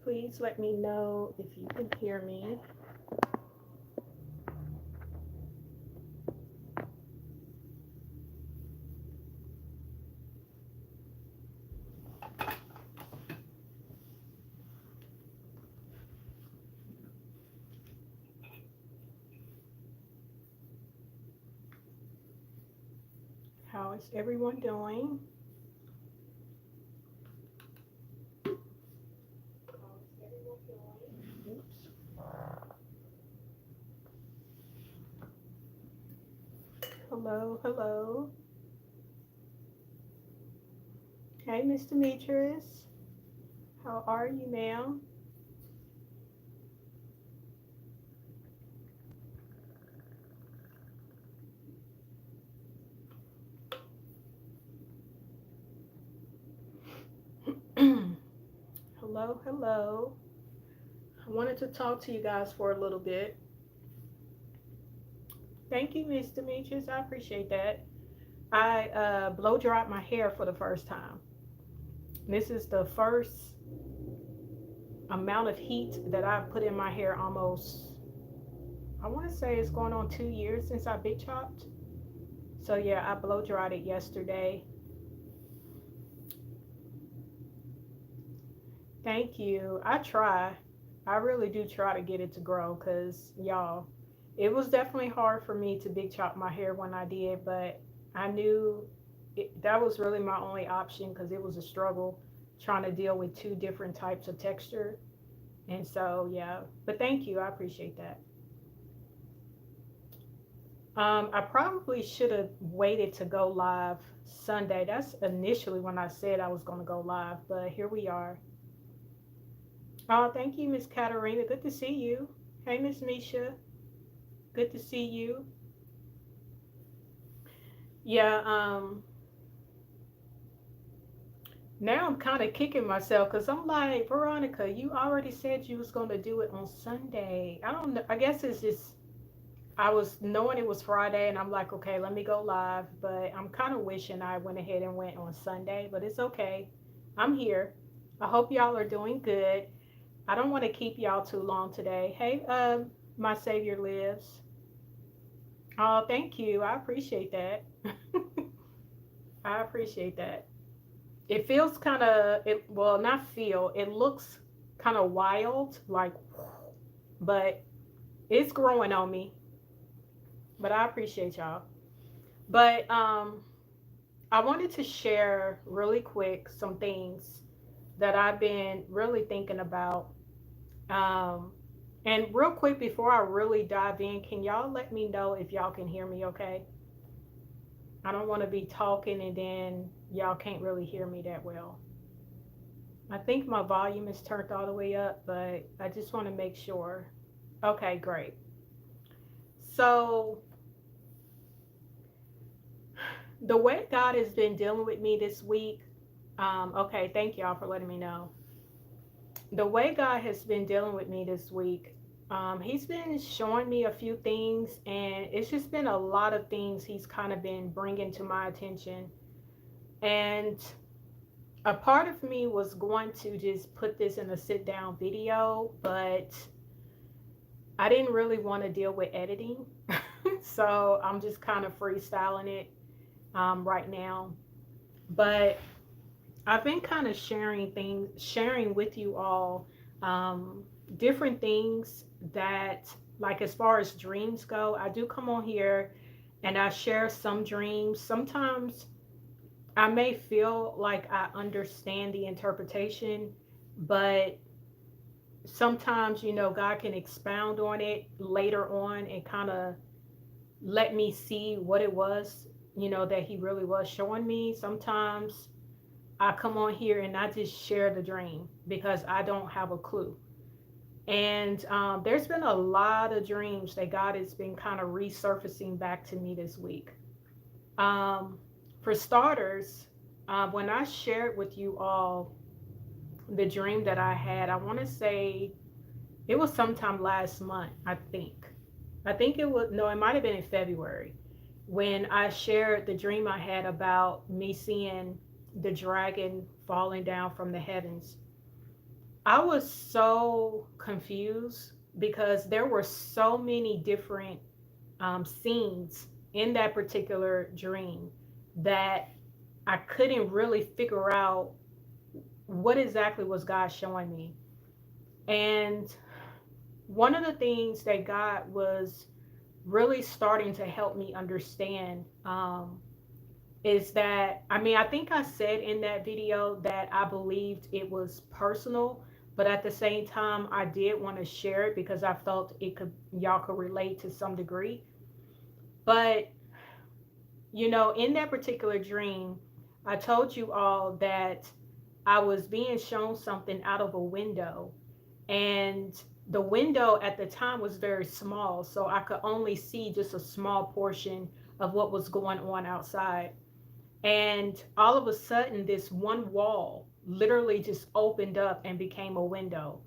Please let me know if you can hear me. How is everyone doing? Oops. Hello, hello. Hey, Miss Demetrius. How are you, ma'am? Hello, hello. I wanted to talk to you guys for a little bit. Thank you, Miss Demetrius. I appreciate that. I blow dried my hair for the first time. This is the first amount of heat that I've put in my hair almost, I want to say it's going on 2 years since I big chopped. So yeah, I blow dried it yesterday. Thank you. I try. I really do try to get it to grow because y'all, it was definitely hard for me to big chop my hair when I did, but I knew that was really my only option because it was a struggle trying to deal with two different types of texture. And so, yeah, but thank you. I appreciate that. I probably should have waited to go live Sunday. That's initially when I said I was going to go live, but here we are. Oh, thank you, Miss Katarina. Good to see you. Hey, Miss Misha. Good to see you. Yeah, now I'm kind of kicking myself because I'm like, Veronica, you already said you was going to do it on Sunday. I don't know. I guess it's just, I was knowing it was Friday and I'm like, okay, let me go live. But I'm kind of wishing I went ahead and went on Sunday, but it's okay. I'm here. I hope y'all are doing good. I don't want to keep y'all too long today. Hey, my Savior lives. Oh, thank you. I appreciate that. I appreciate that. It feels kind of it. Well, not feel. It looks kind of wild, like, but it's growing on me. But I appreciate y'all. But I wanted to share really quick some things that I've been really thinking about. Um, and real quick before I really dive in, can y'all let me know if y'all can hear me? Okay. I don't want to be talking and then y'all can't really hear me that well. I think my volume is turned all the way up, but I just want to make sure. Okay, great. So, the way God has been dealing with me this week, okay, thank y'all for letting me know. The way God has been dealing with me this week, He's been showing me a few things, and it's just been a lot of things He's kind of been bringing to my attention. And a part of me was going to just put this in a sit down video, but I didn't really want to deal with editing. So I'm just kind of freestyling it right now. But I've been kind of sharing with you all um, different things that, like, as far as dreams go, I do come on here and I share some dreams. Sometimes I may feel like I understand the interpretation, but sometimes, God can expound on it later on and kind of let me see what it was, that He really was showing me. Sometimes I come on here and I just share the dream because I don't have a clue. And there's been a lot of dreams that God has been kind of resurfacing back to me this week. Um, for starters, when I shared with you all the dream that I had, I want to say it was sometime last month, I think. I think it was, no, it might have been in February when I shared the dream I had about me seeing the dragon falling down from the heavens. I was so confused because there were so many different scenes in that particular dream that I couldn't really figure out what exactly was God showing me. And one of the things that God was really starting to help me understand is that, I mean, I think I said in that video that I believed it was personal, but at the same time, I did want to share it because I felt it could, y'all could relate to some degree. But, in that particular dream, I told you all that I was being shown something out of a window, and the window at the time was very small, so I could only see just a small portion of what was going on outside. And all of a sudden, this one wall literally just opened up and became a window.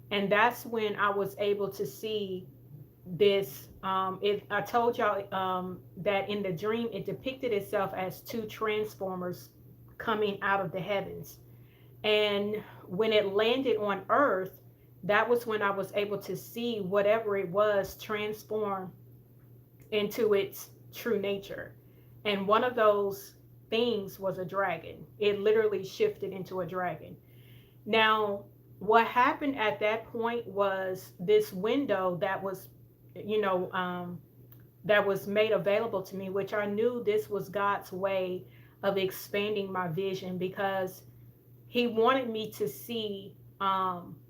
And that's when I was able to see this. I told y'all that in the dream, it depicted itself as two transformers coming out of the heavens. And when it landed on earth, that was when I was able to see whatever it was transform into its true nature. And one of those things was a dragon. It literally shifted into a dragon. Now, what happened at that point was this window that was, you know, um, that was made available to me, which I knew this was God's way of expanding my vision because He wanted me to see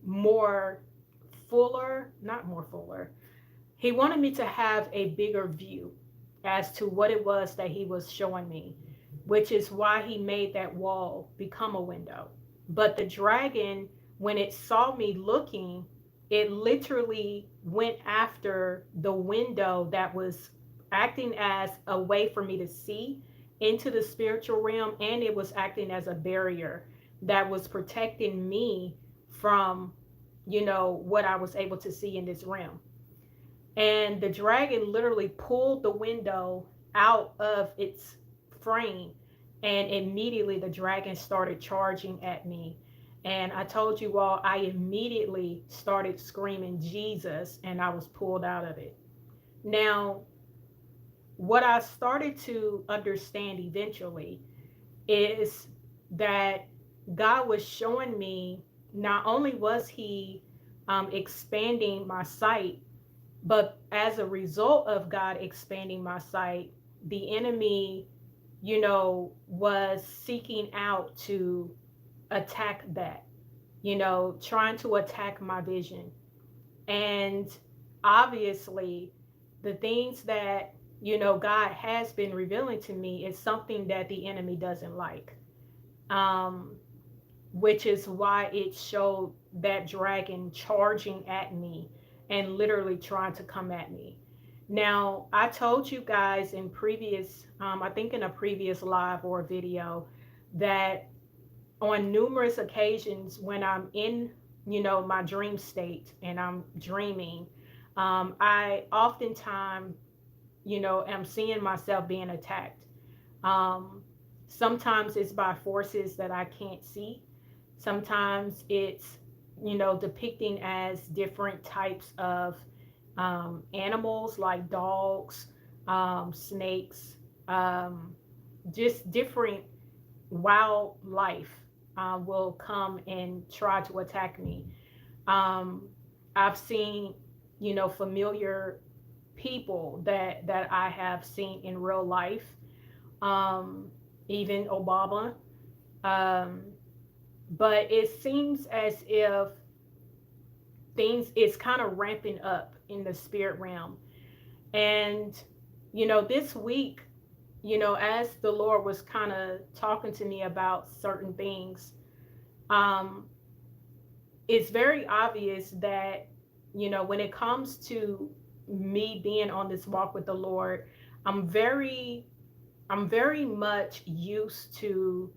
more fuller, not more fuller, He wanted me to have a bigger view as to what it was that He was showing me, which is why He made that wall become a window. But the dragon, when it saw me looking, it literally went after the window that was acting as a way for me to see into the spiritual realm, and it was acting as a barrier that was protecting me from, what I was able to see in this realm. And the dragon literally pulled the window out of its frame, and immediately the dragon started charging at me. And I told you all, I immediately started screaming Jesus, and I was pulled out of it. Now, what I started to understand eventually is that God was showing me, not only was He expanding my sight, but as a result of God expanding my sight, the enemy, was seeking out to attack that, trying to attack my vision. And obviously, the things that, God has been revealing to me is something that the enemy doesn't like. Um, which is why it showed that dragon charging at me and literally trying to come at me. Now, I told you guys in previous, I think in a previous live or video, that on numerous occasions when I'm in, my dream state and I'm dreaming, I oftentimes, am seeing myself being attacked. Um, Sometimes it's by forces that I can't see. Sometimes it's, depicting as different types of animals like dogs, snakes, um, just different wildlife will come and try to attack me. Um, I've seen, familiar people that I have seen in real life, um, even Obama. Um, but it seems as if things is kind of ramping up in the spirit realm. And, this week, as the Lord was kind of talking to me about certain things, um, it's very obvious that, when it comes to me being on this walk with the Lord, I'm very, I'm very much used to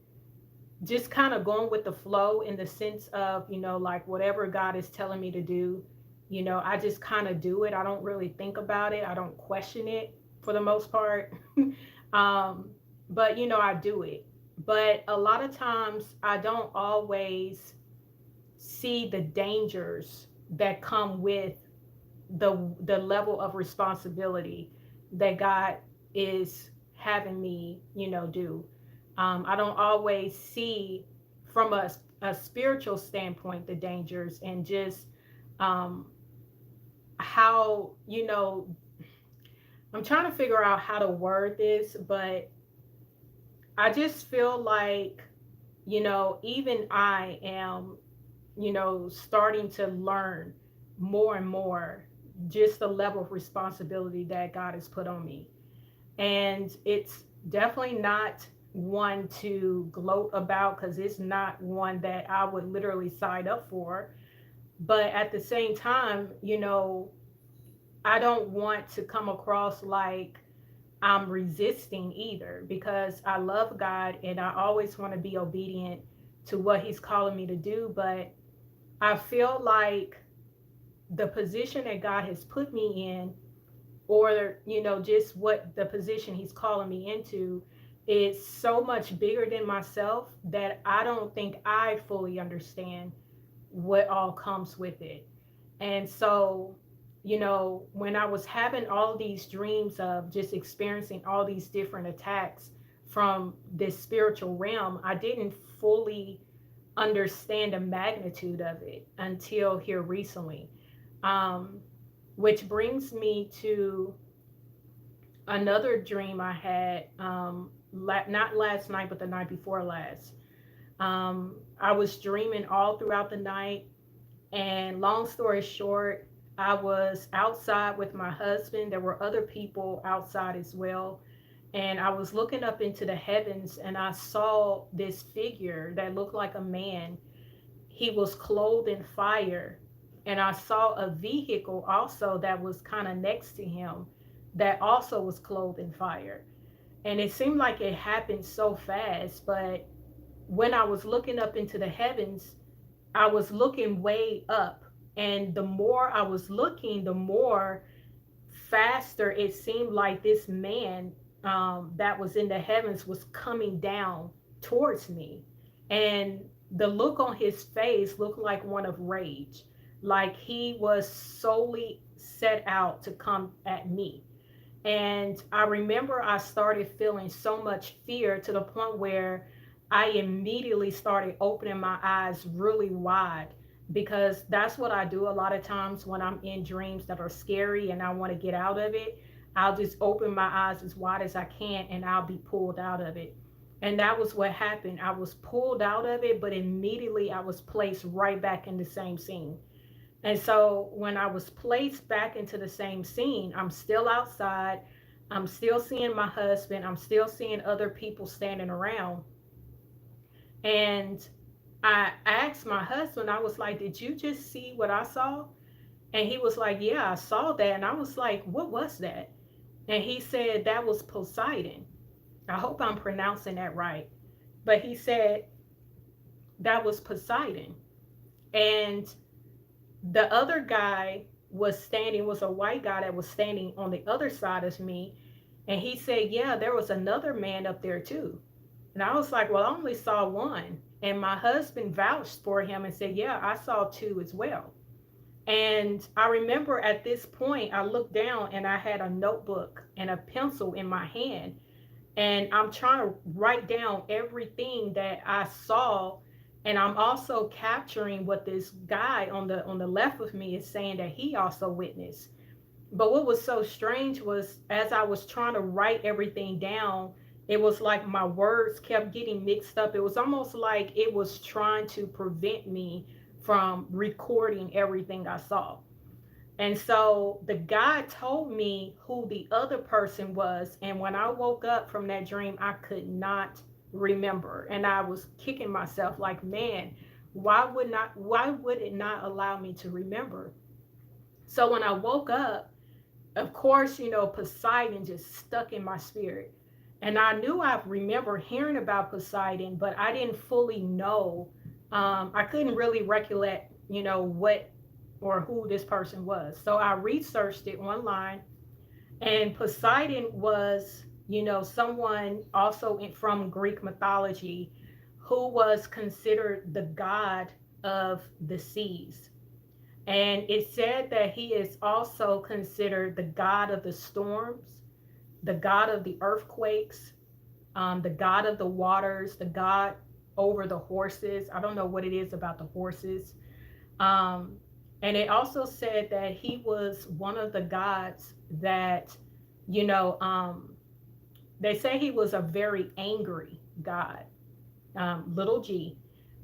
just kind of going with the flow in the sense of, like whatever God is telling me to do, I just kind of do it. I don't really think about it. I don't question it for the most part. um, but, I do it. But a lot of times I don't always see the dangers that come with the level of responsibility that God is having me, do. I don't always see from a spiritual standpoint the dangers, and just um, how, I'm trying to figure out how to word this, but I just feel like, even I am, starting to learn more and more just the level of responsibility that God has put on me. And it's definitely not one to gloat about, because it's not one that I would literally sign up for. But at the same time, I don't want to come across like I'm resisting either, because I love God and I always want to be obedient to what He's calling me to do. But I feel like the position that God has put me in, or, just what the position He's calling me into, is so much bigger than myself that I don't think I fully understand what all comes with it. And so, when I was having all these dreams of just experiencing all these different attacks from this spiritual realm, I didn't fully understand the magnitude of it until here recently. Um, which brings me to another dream I had, not last night, but the night before last. I was dreaming all throughout the night. And long story short, I was outside with my husband. There were other people outside as well. And I was looking up into the heavens, and I saw this figure that looked like a man. He was clothed in fire. And I saw a vehicle also that was kind of next to him that also was clothed in fire. And it seemed like it happened so fast. But when I was looking up into the heavens, I was looking way up. And the more I was looking, the more faster it seemed like this man, that was in the heavens, was coming down towards me. And the look on his face looked like one of rage, like he was solely set out to come at me. And I remember I started feeling so much fear, to the point where I immediately started opening my eyes really wide, because that's what I do a lot of times when I'm in dreams that are scary and I want to get out of it. I'll just open my eyes as wide as I can and I'll be pulled out of it. And that was what happened. I was pulled out of it, but immediately I was placed right back in the same scene. And so when I was placed back into the same scene, I'm still outside. I'm still seeing my husband. I'm still seeing other people standing around. And I asked my husband, I was like, "Did you just see what I saw?" And he was like, "Yeah, I saw that." And I was like, "What was that?" And he said, "That was Poseidon." I hope I'm pronouncing that right. But he said, "That was Poseidon." And the other guy was a white guy that was standing on the other side of me. And he said, "Yeah, there was another man up there too." And I was like, "Well, I only saw one." And my husband vouched for him and said, "Yeah, I saw two as well." And I remember at this point, I looked down and I had a notebook and a pencil in my hand. And I'm trying to write down everything that I saw. And I'm also capturing what this guy on the left of me is saying that he also witnessed. But what was so strange was, as I was trying to write everything down, it was like my words kept getting mixed up. It was almost like it was trying to prevent me from recording everything I saw. And so the guy told me who the other person was. And when I woke up from that dream, I could not remember. And I was kicking myself like, man, why would it not allow me to remember? So when I woke up, of course, Poseidon just stuck in my spirit. And I knew I remember hearing about Poseidon, but I didn't fully know. I couldn't really recollect, what or who this person was. So I researched it online, and Poseidon was, someone also from Greek mythology, who was considered the god of the seas. And it said that he is also considered the god of the storms, the god of the earthquakes, the god of the waters, the god over the horses. I don't know what it is about the horses. Um, and it also said that he was one of the gods that, you know, they say he was a very angry god, little g.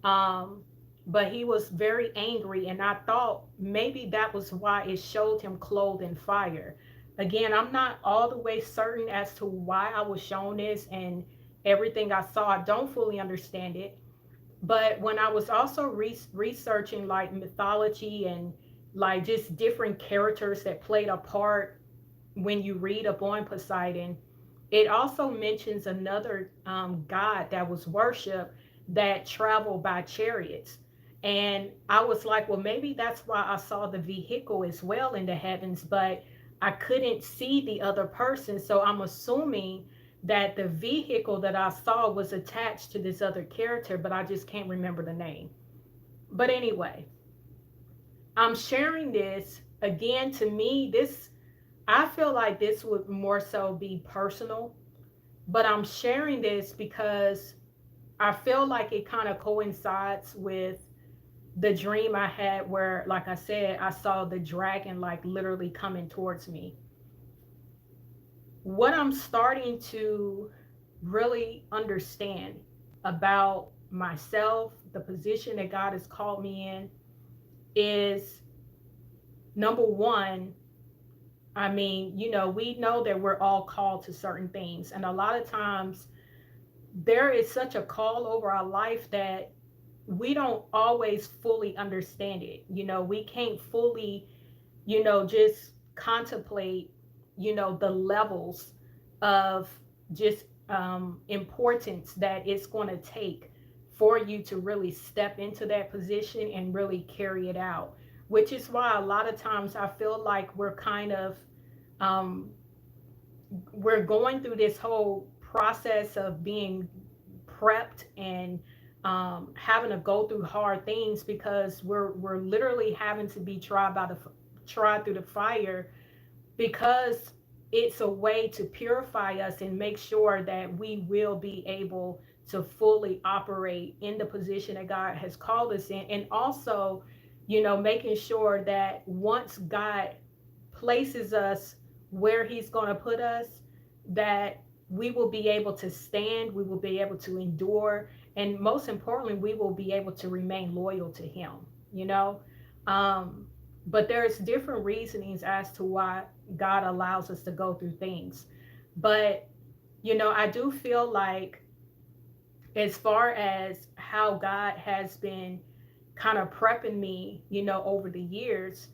Um, but he was very angry, and I thought maybe that was why it showed him clothed in fire. Again, I'm not all the way certain as to why I was shown this, and everything I saw, I don't fully understand it. But when I was also researching like mythology and like just different characters that played a part when you read up on Poseidon, it also mentions another god that was worshipped that traveled by chariots. And I was like, well, maybe that's why I saw the vehicle as well in the heavens, but I couldn't see the other person. So I'm assuming that the vehicle that I saw was attached to this other character, but I just can't remember the name. But anyway, I'm sharing this again. To me, this, I feel like this would more so be personal, but I'm sharing this because I feel like it kind of coincides with the dream I had where, like I said, I saw the dragon like literally coming towards me. What I'm starting to really understand about myself, the position that God has called me in, is number one, I mean, we know that we're all called to certain things. And a lot of times there is such a call over our life that we don't always fully understand it. We can't fully, just contemplate, the levels of just importance that it's going to take for you to really step into that position and really carry it out. Which is why a lot of times I feel like we're kind of, um, we're going through this whole process of being prepped and having to go through hard things because we're literally having to be tried through the fire, because it's a way to purify us and make sure that we will be able to fully operate in the position that God has called us in. And also, making sure that once God places us where he's going to put us, that we will be able to stand, we will be able to endure, and most importantly, we will be able to remain loyal to him, you know? Um, but there's different reasonings as to why God allows us to go through things. But, I do feel like as far as how God has been kind of prepping me, over the years,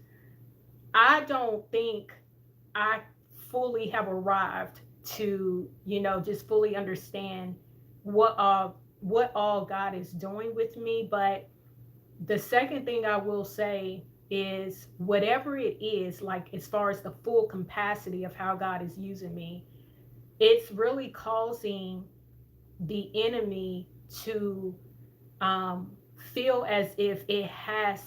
I don't think I fully have arrived to, just fully understand what all God is doing with me. But the second thing I will say is whatever it is, like as far as the full capacity of how God is using me, it's really causing the enemy to um, feel as if it has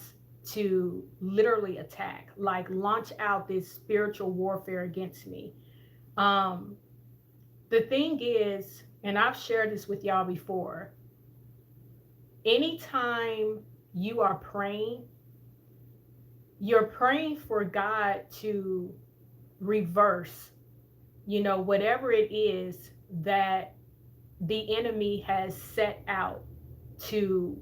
to literally attack, like launch out this spiritual warfare against me. Um, the thing is, and I've shared this with y'all before, anytime you are praying, you're praying for God to reverse, whatever it is that the enemy has set out to,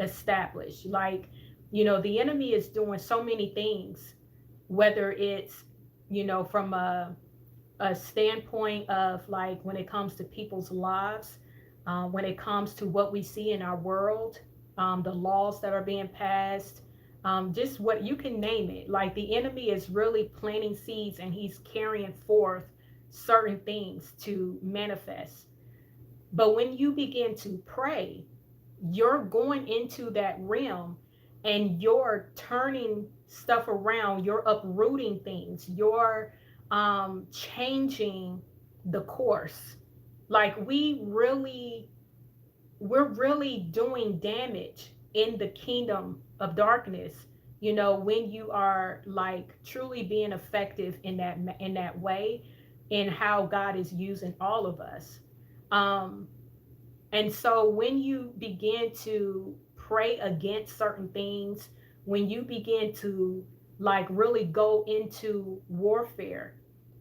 establish. Like, the enemy is doing so many things, whether it's, from a standpoint of like when it comes to people's lives, when it comes to what we see in our world, the laws that are being passed, just what you can name it. Like the enemy is really planting seeds and he's carrying forth certain things to manifest. But when you begin to pray, you're going into that realm and you're turning stuff around, you're uprooting things, you're changing the course. Like we're really doing damage in the kingdom of darkness, when you are like truly being effective in that way, in how God is using all of us. Um, and so when you begin to pray against certain things, when you begin to like really go into warfare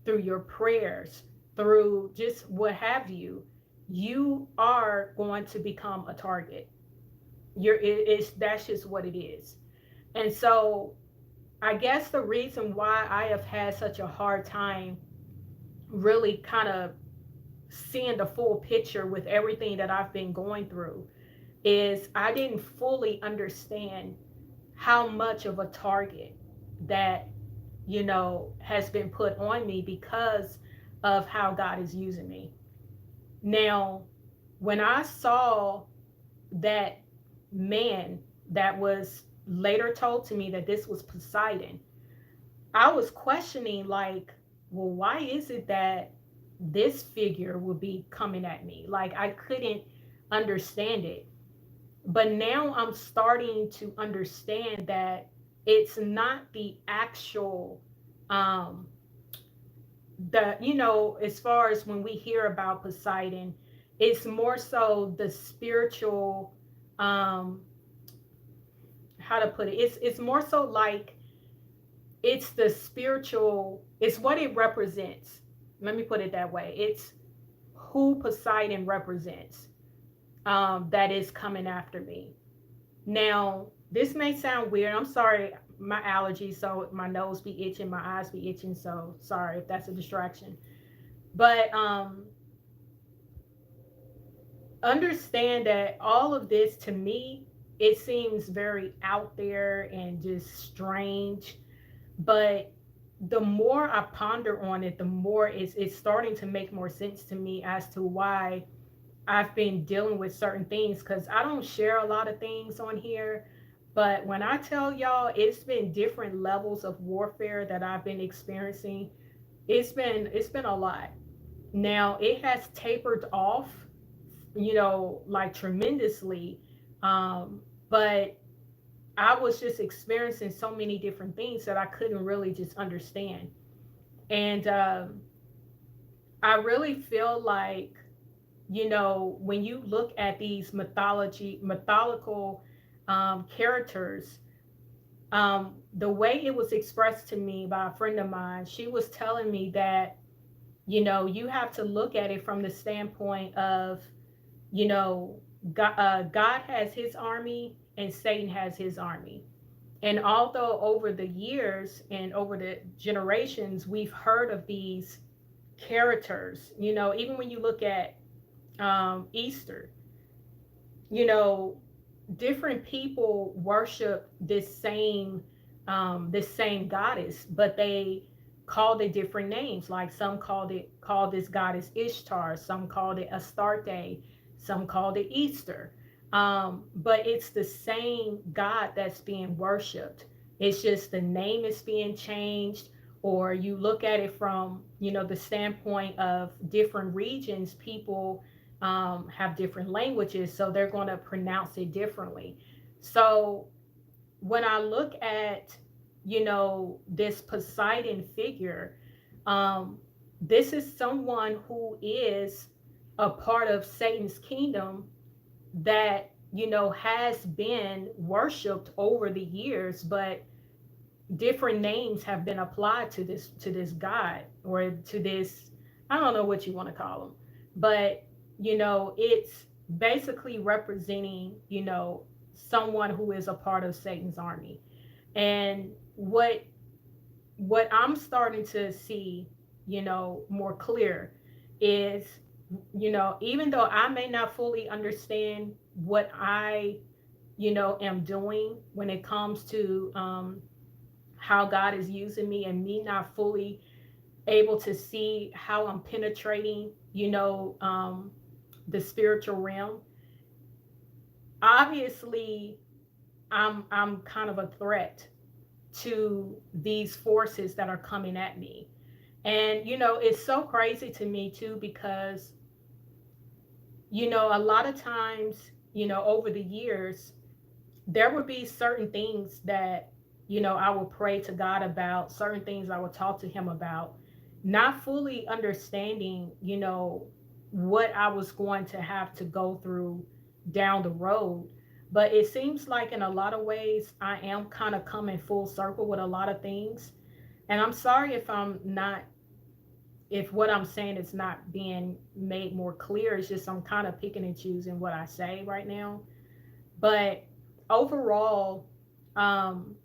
through your prayers, through just what have you, you are going to become a target. It's that's just what it is. And so I guess the reason why I have had such a hard time really kind of seeing the full picture with everything that I've been going through is I didn't fully understand how much of a target that, has been put on me because of how God is using me. Now, when I saw that man that was later told to me that this was Poseidon, I was questioning, like, well, why is it that this figure would be coming at me? Like, I couldn't understand it. But now I'm starting to understand that it's not the actual, um, as far as when we hear about Poseidon, it's more so the spiritual, um, how to put it? It's more so like it's the spiritual, it's what it represents. Let me put it that way. It's who Poseidon represents, that is coming after me. Now, this may sound weird. I'm sorry, my allergies, so my nose be itching, my eyes be itching, so sorry if that's a distraction. But understand that all of this to me, it seems very out there and just strange. But the more I ponder on it, the more it's starting to make more sense to me as to why I've been dealing with certain things, because I don't share a lot of things on here. But when I tell y'all, it's been different levels of warfare that I've been experiencing. It's been a lot. Now it has tapered off, like tremendously. But I was just experiencing so many different things that I couldn't really just understand. And I really feel like, when you look at these mythological characters, the way it was expressed to me by a friend of mine, she was telling me that, you have to look at it from the standpoint of, God has his army and Satan has his army. And although over the years and over the generations, we've heard of these characters, even when you look at Easter, you know, different people worship this same goddess, but they called it different names. Like some called this goddess Ishtar, some called it Astarte, some called it Easter. But it's the same God that's being worshipped. It's just the name is being changed, or you look at it from, the standpoint of different regions. People have different languages, so they're going to pronounce it differently. So when I look at, this Poseidon figure, um, this is someone who is a part of Satan's kingdom that, has been worshipped over the years, but different names have been applied to this god, or to this, I don't know what you want to call him, but it's basically representing, someone who is a part of Satan's army. And what I'm starting to see, more clear is, even though I may not fully understand what I, am doing when it comes to how God is using me, and me not fully able to see how I'm penetrating, the spiritual realm. Obviously, I'm kind of a threat to these forces that are coming at me. And it's so crazy to me too, because a lot of times, over the years, there would be certain things that, I would pray to God about, certain things I would talk to him about, not fully understanding, what I was going to have to go through down the road. But it seems like in a lot of ways, I am kind of coming full circle with a lot of things. And I'm sorry if what I'm saying is not being made more clear. It's just I'm kind of picking and choosing what I say right now. But overall, um,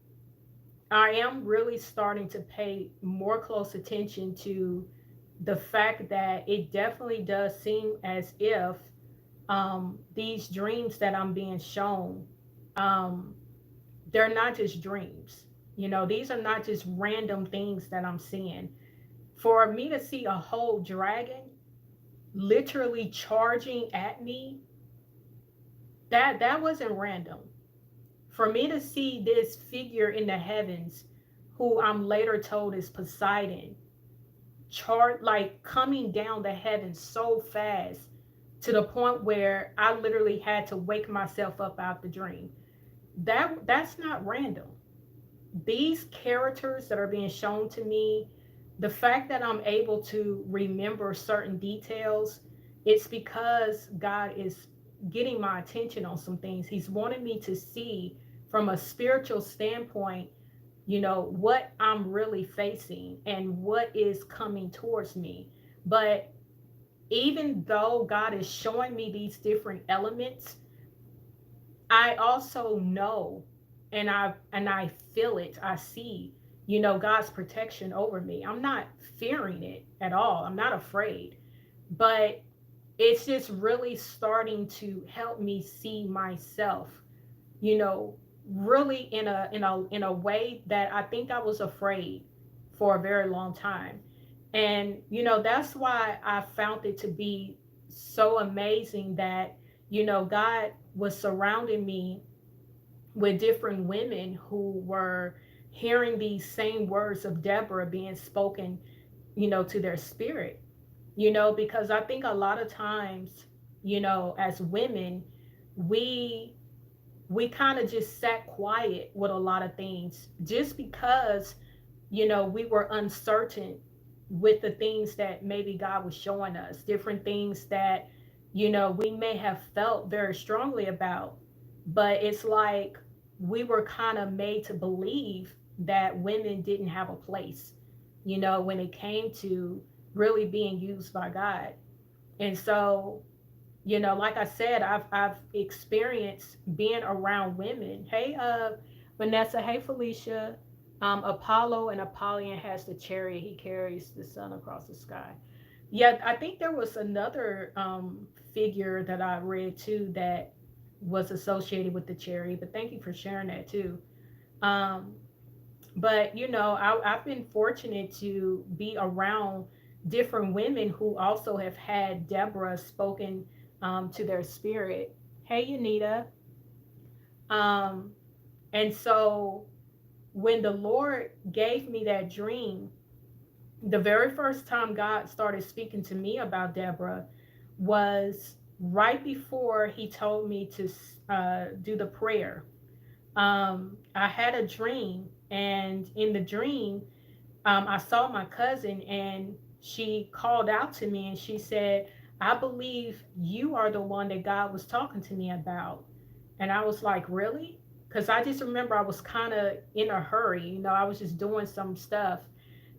I am really starting to pay more close attention to the fact that it definitely does seem as if these dreams that I'm being shown, um, they're not just dreams. These are not just random things that I'm seeing. For me to see a whole dragon literally charging at me, that wasn't random. For me to see this figure in the heavens, who I'm later told is Poseidon, like coming down the heavens so fast to the point where I literally had to wake myself up out the dream. That's not random. These characters that are being shown to me, the fact that I'm able to remember certain details, it's because God is getting my attention on some things. He's wanting me to see from a spiritual standpoint, what I'm really facing and what is coming towards me. But even though God is showing me these different elements, I also know, and I feel it. I see, God's protection over me. I'm not fearing it at all. I'm not afraid. But it's just really starting to help me see myself, you know, really in a way that I think I was afraid for a very long time. And that's why I found it to be so amazing that God was surrounding me with different women who were hearing these same words of Deborah being spoken, to their spirit. Because I think a lot of times, as women, we we kind of just sat quiet with a lot of things just because we were uncertain with the things that maybe God was showing us, different things that we may have felt very strongly about. But it's like we were kind of made to believe that women didn't have a place, when it came to really being used by God. And so, like I said, I've experienced being around women. Hey, Vanessa. Hey, Felicia. Apollo and Apollyon has the chariot. He carries the sun across the sky. Yeah, I think there was another figure that I read too that was associated with the chariot. But thank you for sharing that too. Um, but I've been fortunate to be around different women who also have had Deborah spoken to their spirit. Hey, Anita. Um, and so when the Lord gave me that dream, the very first time God started speaking to me about Deborah was right before He told me to do the prayer. I had a dream, and in the dream, I saw my cousin, and she called out to me and she said, I believe you are the one that God was talking to me about. And I was like, really? Because I just remember I was kind of in a hurry. I was just doing some stuff.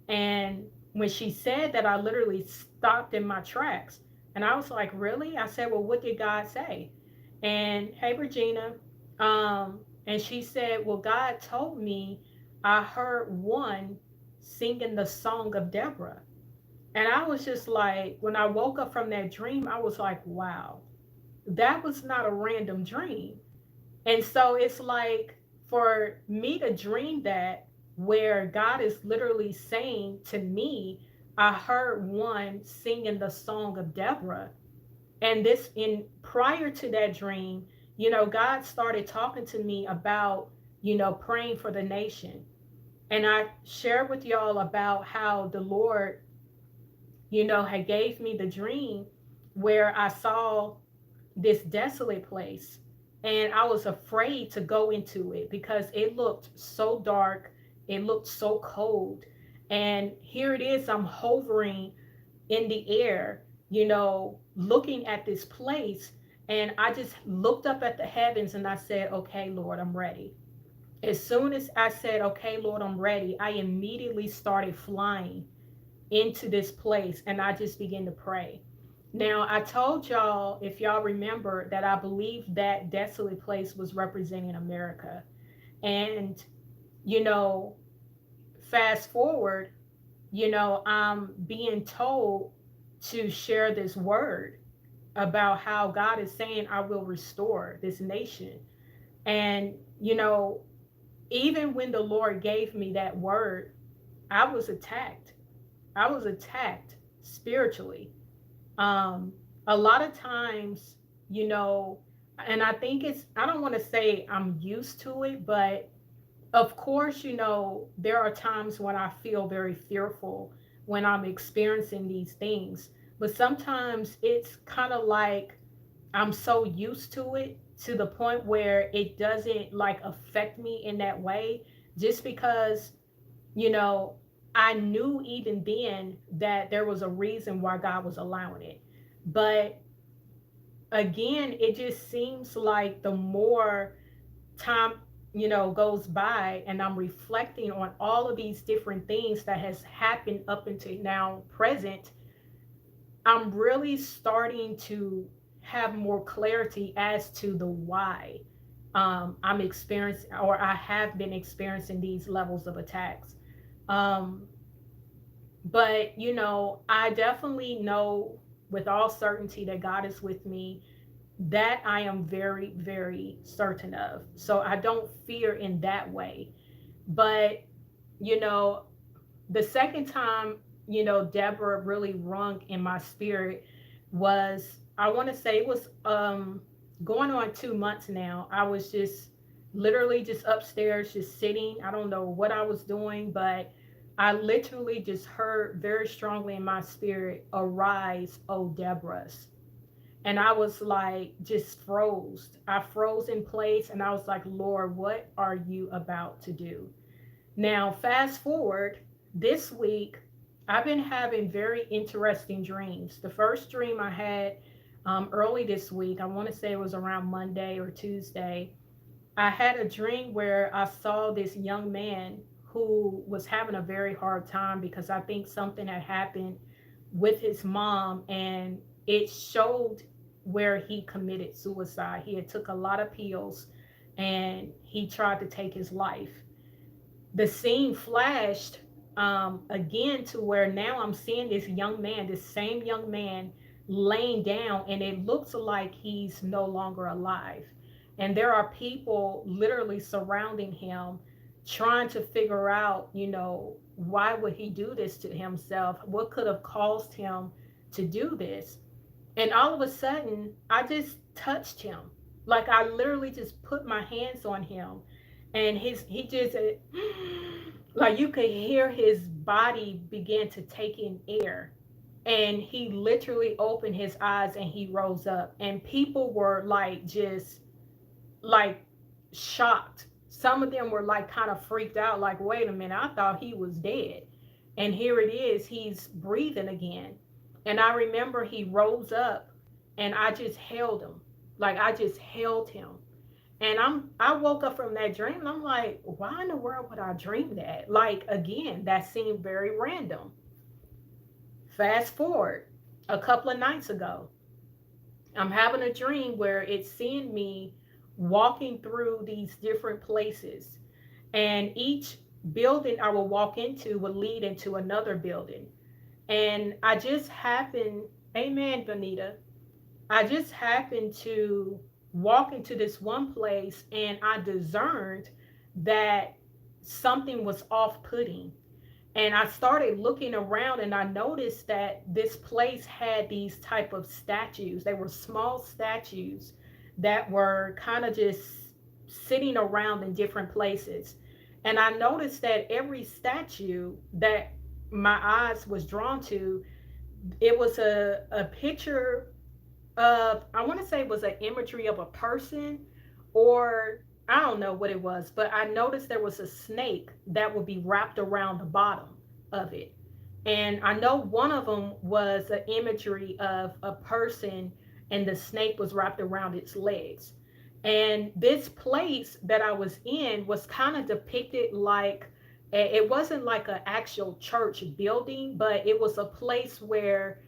And when she said that, I literally stopped in my tracks. And I was like, really? I said, well, what did God say? And hey, Regina. And she said, well, God told me I heard one singing the song of Deborah. And I was just like, when I woke up from that dream, I was like, wow, that was not a random dream. And so it's like for me to dream that, where God is literally saying to me, I heard one singing the song of Deborah. And this, in prior to that dream, God started talking to me about, praying for the nation. And I shared with y'all about how the Lord, had gave me the dream where I saw this desolate place. And I was afraid to go into it because it looked so dark, it looked so cold. And here it is, I'm hovering in the air, looking at this place. And I just looked up at the heavens and I said, okay, Lord, I'm ready. As soon as I said, okay, Lord, I'm ready, I immediately started flying into this place and I just began to pray. Now, I told y'all, if y'all remember, that I believe that desolate place was representing America. And, you know, fast forward, I'm being told to share this word about how God is saying, I will restore this nation. And, even when the Lord gave me that word, I was attacked. I was attacked spiritually. Um, a lot of times, you know, and I think I don't want to say I'm used to it, but of course, there are times when I feel very fearful when I'm experiencing these things. But sometimes it's kind of like I'm so used to it to the point where it doesn't like affect me in that way just because, you know, I knew even then that there was a reason why God was allowing it. But again, it just seems like the more time, goes by and I'm reflecting on all of these different things that has happened up until now present, I'm really starting to have more clarity as to the why I'm experiencing or I have been experiencing these levels of attacks. Um, but, I definitely know with all certainty that God is with me. That I am very, very certain of. So I don't fear in that way. But, you know, the second time, Deborah really rung in my spirit was, I want to say it was going on 2 months now. I was just literally just upstairs, just sitting. I don't know what I was doing, but I literally just heard very strongly in my spirit, arise, O Deborahs. And I was like, just froze. I froze in place and I was like, Lord, what are you about to do? Now, fast forward this week, I've been having very interesting dreams. The first dream I had early this week, I want to say it was around Monday or Tuesday. I had a dream where I saw this young man who was having a very hard time because I think something had happened with his mom and it showed where he committed suicide. He had took a lot of pills and he tried to take his life. The scene flashed again to where now I'm seeing this young man, this same young man, laying down, and it looks like he's no longer alive. And there are people literally surrounding him, trying to figure out, why would he do this to himself? What could have caused him to do this? And all of a sudden, I just touched him. Like I literally just put my hands on him and he just like you could hear his body begin to take in air, and he literally opened his eyes and he rose up, and people were like just like shocked. Some of them were like kind of freaked out, like, wait a minute, I thought he was dead. And here it is, he's breathing again. And I remember he rose up and I just held him. Like I just held him. And I woke up from that dream and I'm like, why in the world would I dream that? Like again, that seemed very random. Fast forward a couple of nights ago, I'm having a dream where it's seeing me walking through these different places, and each building I will walk into will lead into another building. And I just happened, amen, Bonita, I just happened to walk into this one place and I discerned that something was off putting. And I started looking around and I noticed that this place had these type of statues. They were small statues that were kind of just sitting around in different places. And I noticed that every statue that my eyes was drawn to, it was a picture of, I want to say it was an imagery of a person, or I don't know what it was, but I noticed there was a snake that would be wrapped around the bottom of it. And I know one of them was an imagery of a person and the snake was wrapped around its legs. And this place that I was in was kind of depicted like it wasn't like an actual church building, but it was a place where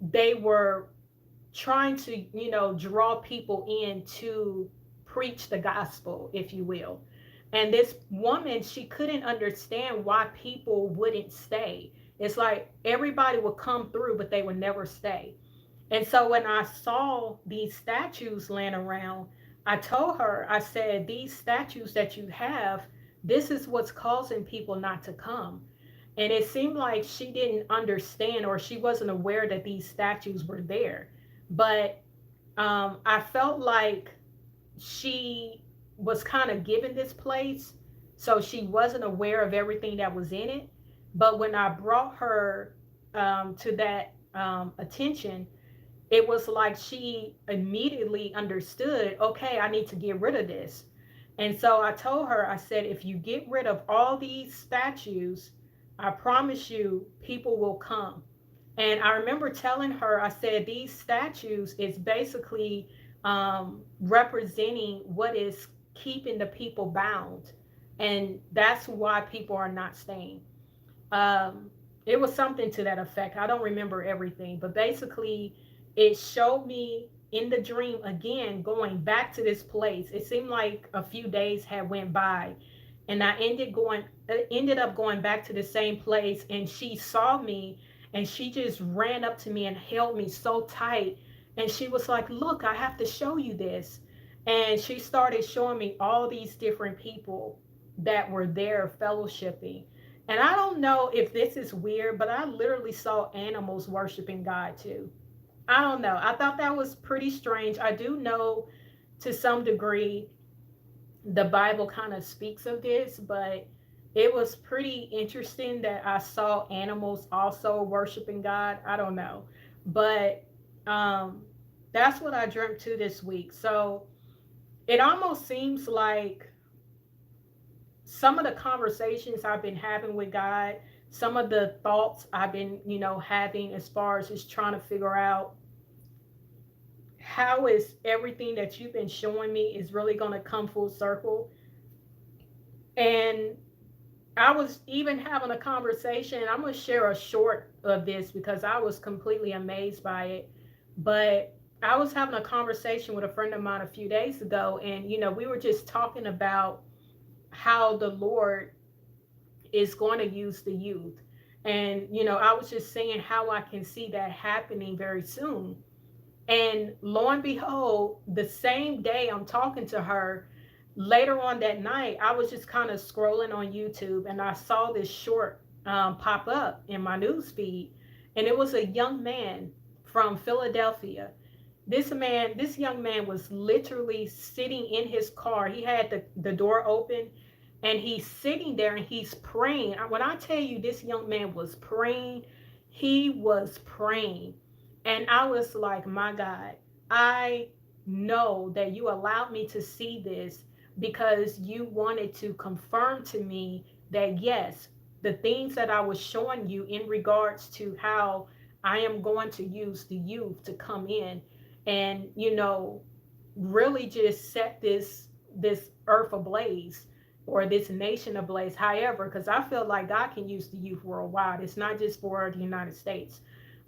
they were trying to, draw people in to preach the gospel, if you will. And this woman, she couldn't understand why people wouldn't stay. It's like everybody would come through, but they would never stay. And so when I saw these statues laying around, I told her, I said, these statues that you have, this is what's causing people not to come. And it seemed like she didn't understand or she wasn't aware that these statues were there. But I felt like she was kind of given this place, so she wasn't aware of everything that was in it. But when I brought her to that attention, it was like she immediately understood, okay, I need to get rid of this. And so I told her, I said, if you get rid of all these statues, I promise you, people will come. And I remember telling her, I said, these statues is basically representing what is keeping the people bound. And that's why people are not staying. Um, it was something to that effect. I don't remember everything, but basically, it showed me in the dream again going back to this place. It seemed like a few days had went by, and I ended up going back to the same place. And she saw me, and she just ran up to me and held me so tight. And she was like, "Look, I have to show you this." And she started showing me all these different people that were there fellowshipping. And I don't know if this is weird, but I literally saw animals worshiping God too. I don't know. I thought that was pretty strange. I do know to some degree the Bible kind of speaks of this, but it was pretty interesting that I saw animals also worshiping God. I don't know. But um that's what I dreamt to this week. So it almost seems like some of the conversations I've been having with God, some of the thoughts I've been, having as far as just trying to figure out how is everything that you've been showing me is really going to come full circle. And I was even having a conversation. I'm going to share a short of this because I was completely amazed by it. But I was having a conversation with a friend of mine a few days ago, and we were just talking about how the Lord is going to use the youth. And I was just saying how I can see that happening very soon. And lo and behold, the same day I'm talking to her, later on that night, I was just kind of scrolling on YouTube and I saw this short pop up in my news feed. And it was a young man from Philadelphia. This young man was literally sitting in his car. He had the door open and he's sitting there and he's praying. When I tell you this young man was praying, he was praying. And I was like, my God, I know that you allowed me to see this because you wanted to confirm to me that yes, the things that I was showing you in regards to how I am going to use the youth to come in and, really just set this earth ablaze or this nation ablaze. However, because I feel like God can use the youth worldwide. It's not just for the United States.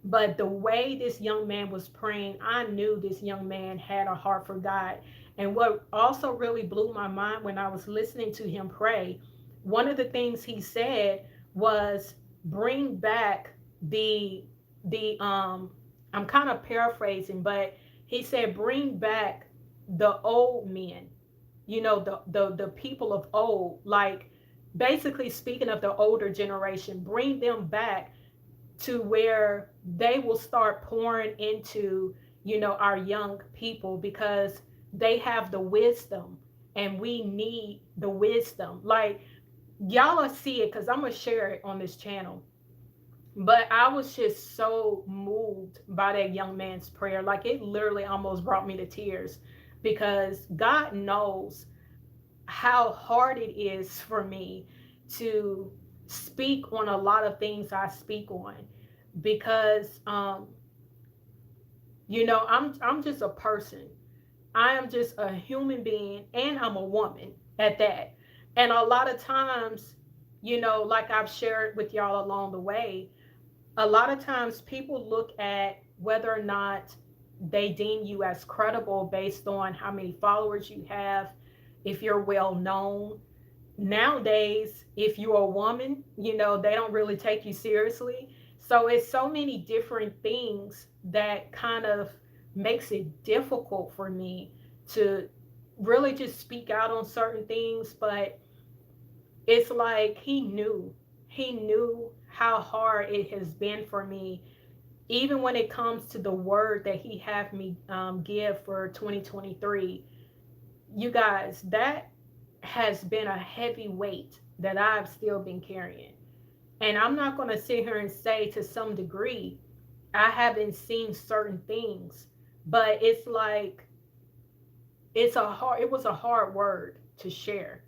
But the way this young man was praying, I knew this young man had a heart for God. And what also really blew my mind when I was listening to him pray, one of the things he said was bring back the I'm kind of paraphrasing, but he said bring back the old men, the people of old, like basically speaking of the older generation, bring them back to where they will start pouring into, our young people because they have the wisdom and we need the wisdom. Like y'all will see it because I'm going to share it on this channel. But I was just so moved by that young man's prayer. Like it literally almost brought me to tears. because God knows how hard it is for me to speak on a lot of things I speak on, because I'm just a person. I am just a human being, and I'm a woman at that. And a lot of times, like I've shared with y'all along the way, a lot of times people look at whether or not they deem you as credible based on how many followers you have, if you're well known. Nowadays, if you're a woman, they don't really take you seriously. So it's so many different things that kind of makes it difficult for me to really just speak out on certain things. But it's like he knew how hard it has been for me, even when it comes to the word that he had me give for 2023. You guys, that has been a heavy weight that I've still been carrying. And I'm not going to sit here and say to some degree I haven't seen certain things, but it's like it was a hard word to share.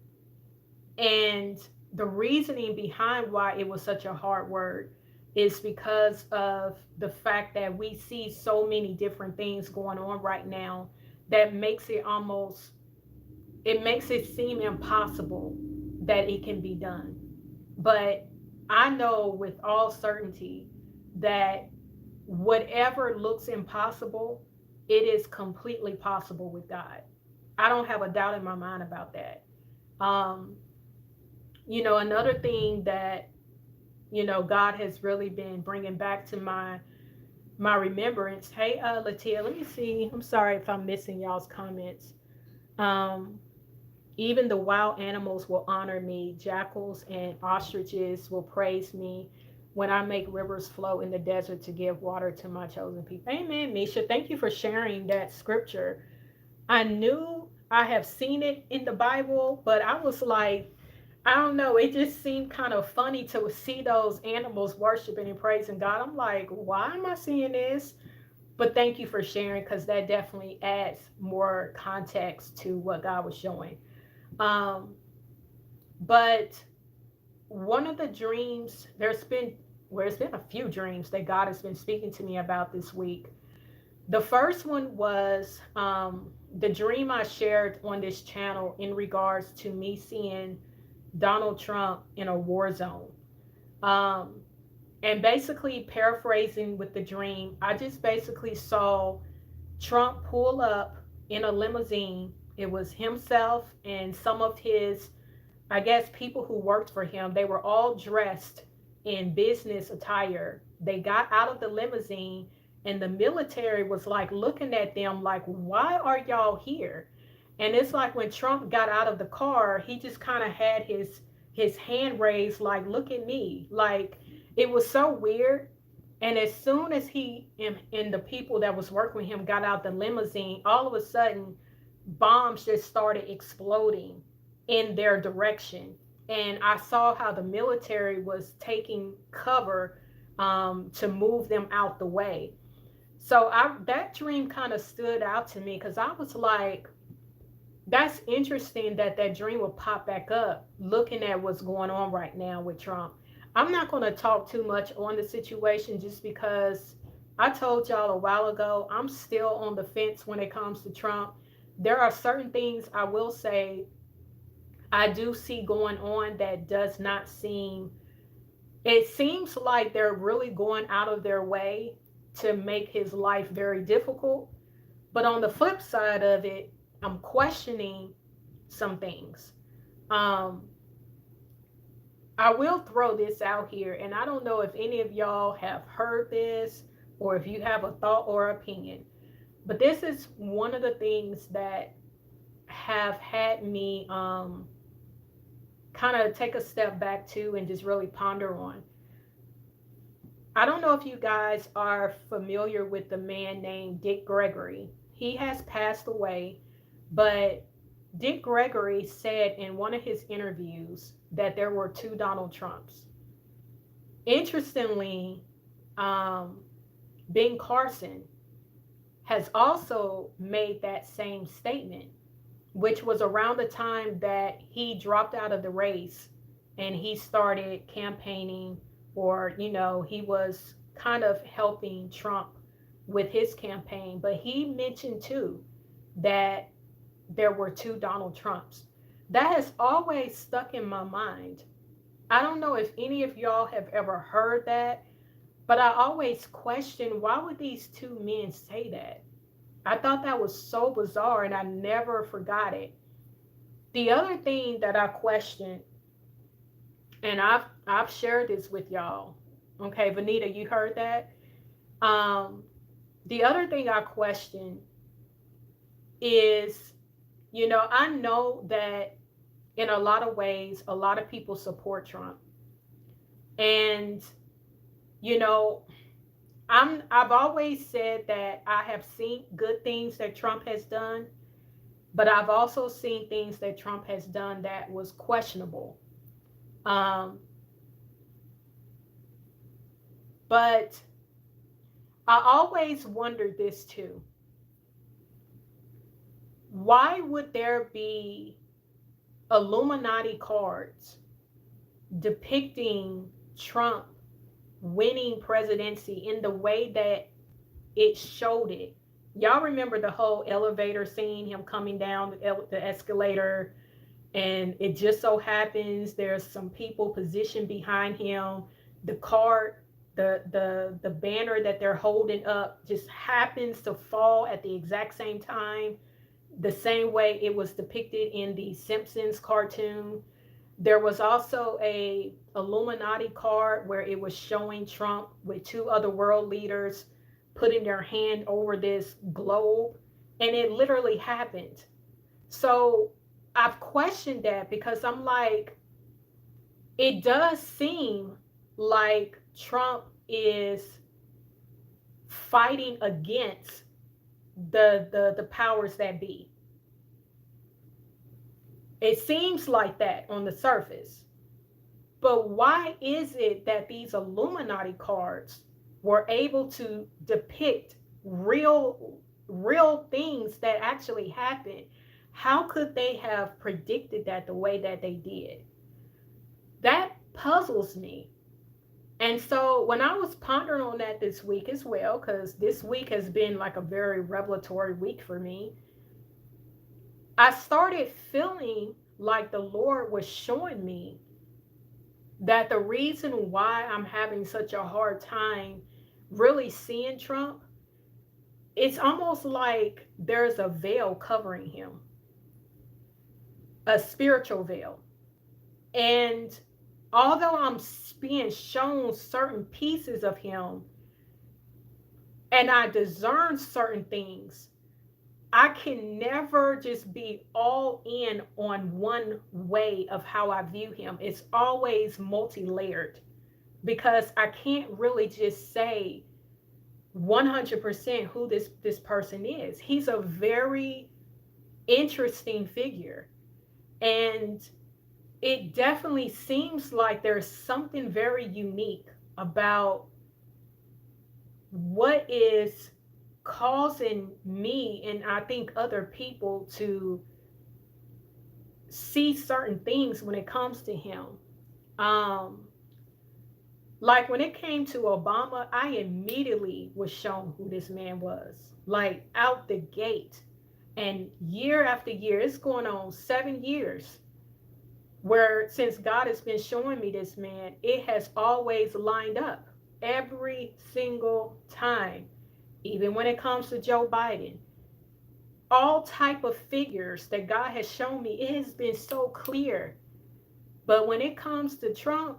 And the reasoning behind why it was such a hard word is because of the fact that we see so many different things going on right now that makes it seem impossible that it can be done. But I know with all certainty that whatever looks impossible, it is completely possible with God. I don't have a doubt in my mind about that. Um, Another thing that God has really been bringing back to my remembrance. Hey, Latia, let me see. I'm sorry if I'm missing y'all's comments. Um, Even the wild animals will honor me. Jackals and ostriches will praise me when I make rivers flow in the desert to give water to my chosen people. Amen, Misha. Thank you for sharing that scripture. I knew I have seen it in the Bible, but I was like, I don't know. It just seemed kind of funny to see those animals worshiping and praising God. I'm like, why am I seeing this? But thank you for sharing, because that definitely adds more context to what God was showing. Um, but one of the dreams, there's been a few dreams that God has been speaking to me about this week. The first one was the dream I shared on this channel in regards to me seeing Donald Trump in a war zone. Um, and basically, paraphrasing with the dream, I just basically saw Trump pull up in a limousine. It was himself and some of his, I guess, people who worked for him. They were all dressed in business attire. They got out of the limousine, and the military was like looking at them like, why are y'all here? And it's like when Trump got out of the car, he just kind of had his hand raised like, look at me. Like, it was so weird. And as soon as he and the people that was working with him got out the limousine, all of a sudden bombs just started exploding in their direction. And I saw how the military was taking cover to move them out the way. So that dream kind of stood out to me, because I was like, that's interesting that that dream will pop back up looking at what's going on right now with Trump. I'm not going to talk too much on the situation, just because I told y'all a while ago, I'm still on the fence when it comes to Trump. There are certain things I will say I do see going on that does not seem, it seems like they're really going out of their way to make his life very difficult. But on the flip side of it, I'm questioning some things. Um, I will throw this out here, and I don't know if any of y'all have heard this or if you have a thought or opinion, but this is one of the things that have had me kind of take a step back to and just really ponder on. I don't know if you guys are familiar with the man named Dick Gregory. He has passed away, but Dick Gregory said in one of his interviews that there were two Donald Trumps. Interestingly, Ben Carson has also made that same statement, which was around the time that he dropped out of the race and he started campaigning, or, he was kind of helping Trump with his campaign. But he mentioned too that there were two Donald Trumps. That has always stuck in my mind. I don't know if any of y'all have ever heard that, but I always question, why would these two men say that? I thought that was so bizarre and I never forgot it. The other thing that I questioned, and I've shared this with y'all. Okay, Vanita, you heard that? Um, the other thing I question is, I know that in a lot of ways, a lot of people support Trump. And, you know, I've always said that I have seen good things that Trump has done, but I've also seen things that Trump has done that was questionable. Um, but I always wondered this too. Why would there be Illuminati cards depicting Trump winning presidency in the way that it showed it? Y'all remember the whole elevator scene, him coming down the escalator, and it just so happens there's some people positioned behind him. The card, the banner that they're holding up just happens to fall at the exact same time, the same way it was depicted in the Simpsons cartoon. There was also a Illuminati card where it was showing Trump with two other world leaders putting their hand over this globe, and it literally happened. So I've questioned that because I'm like, it does seem like Trump is fighting against the powers that be. It seems like that on the surface. But why is it that these Illuminati cards were able to depict real things that actually happened? How could they have predicted that the way that they did? That puzzles me. And so when I was pondering on that this week as well, because this week has been like a very revelatory week for me, I started feeling like the Lord was showing me that the reason why I'm having such a hard time really seeing Trump, it's almost like there's a veil covering him, a spiritual veil. And although I'm being shown certain pieces of him and I discern certain things, I can never just be all in on one way of how I view him. It's always multi-layered because I can't really just say 100% who this person is. He's a very interesting figure, and it definitely seems like there's something very unique about what is causing me and I think other people to see certain things when it comes to him. Um, like when it came to Obama, I immediately was shown who this man was, like out the gate. And year after year, it's going on 7 years where since God has been showing me this man, it has always lined up every single time. Even when it comes to Joe Biden, all type of figures that God has shown me, it has been so clear. But when it comes to Trump,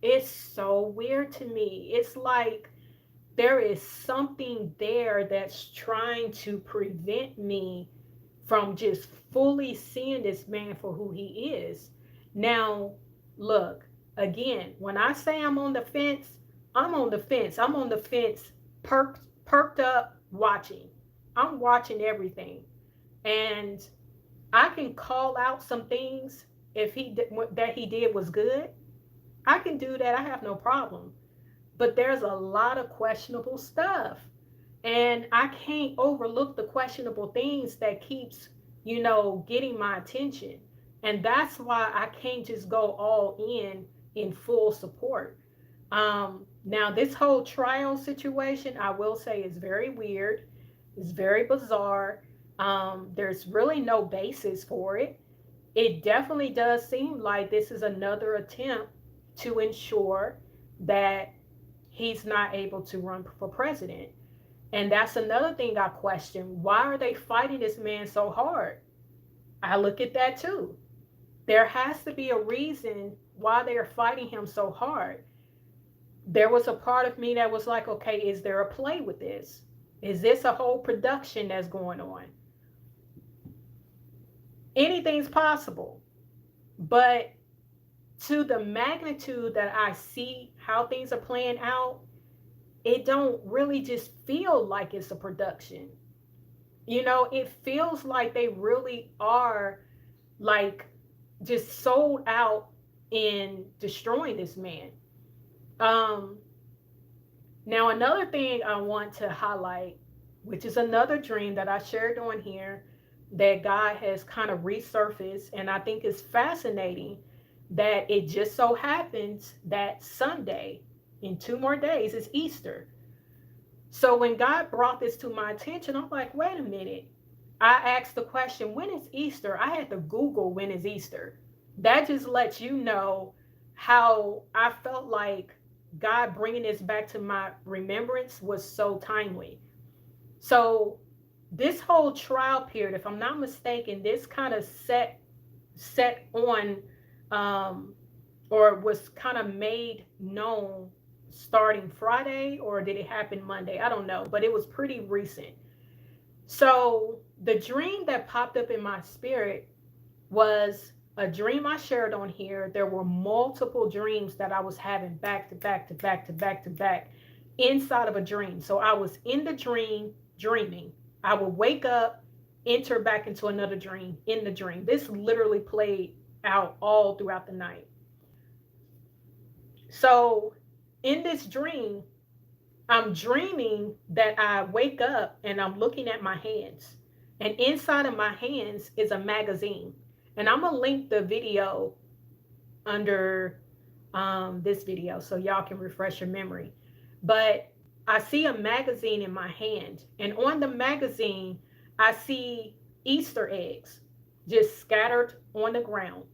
it's so weird to me. It's like there is something there that's trying to prevent me from just fully seeing this man for who he is. Now, look, again, when I say I'm on the fence, I'm on the fence. I'm on the fence, perked up, watching. I'm watching everything. And I can call out some things if that he did was good. I can do that. I have no problem. But there's a lot of questionable stuff. And I can't overlook the questionable things that keeps, getting my attention. And that's why I can't just go all in full support. Now, this whole trial situation, I will say, is very weird. It's very bizarre. There's really no basis for it. It definitely does seem like this is another attempt to ensure that he's not able to run for president. And that's another thing I question. Why are they fighting this man so hard? I look at that too. There has to be a reason why they are fighting him so hard. There was a part of me that was like, okay, is there a play with this? Is this a whole production that's going on? Anything's possible. But to the magnitude that I see how things are playing out, it don't really just feel like it's a production. It feels like they really are like just sold out in destroying this man. Um, Now, another thing I want to highlight, which is another dream that I shared on here that God has kind of resurfaced, and I think is fascinating that it just so happens that Sunday, in 2 more days, is Easter. So when God brought this to my attention, I'm like, wait a minute. I asked the question, when is Easter? I had to Google when is Easter. That just lets you know how I felt like God bringing this back to my remembrance was so timely. So this whole trial period, if I'm not mistaken, this kind of set on or was kind of made known starting Friday, or did it happen Monday? I don't know, but it was pretty recent. So the dream that popped up in my spirit was a dream I shared on here. There were multiple dreams that I was having back to back to back to back to back inside of a dream. So I was in the dream, dreaming. I would wake up, enter back into another dream, in the dream. This literally played out all throughout the night. So in this dream, I'm dreaming that I wake up and I'm looking at my hands. And inside of my hands is a magazine. And I'm going to link the video under this video so y'all can refresh your memory. But I see a magazine in my hand. And on the magazine, I see Easter eggs just scattered on the ground.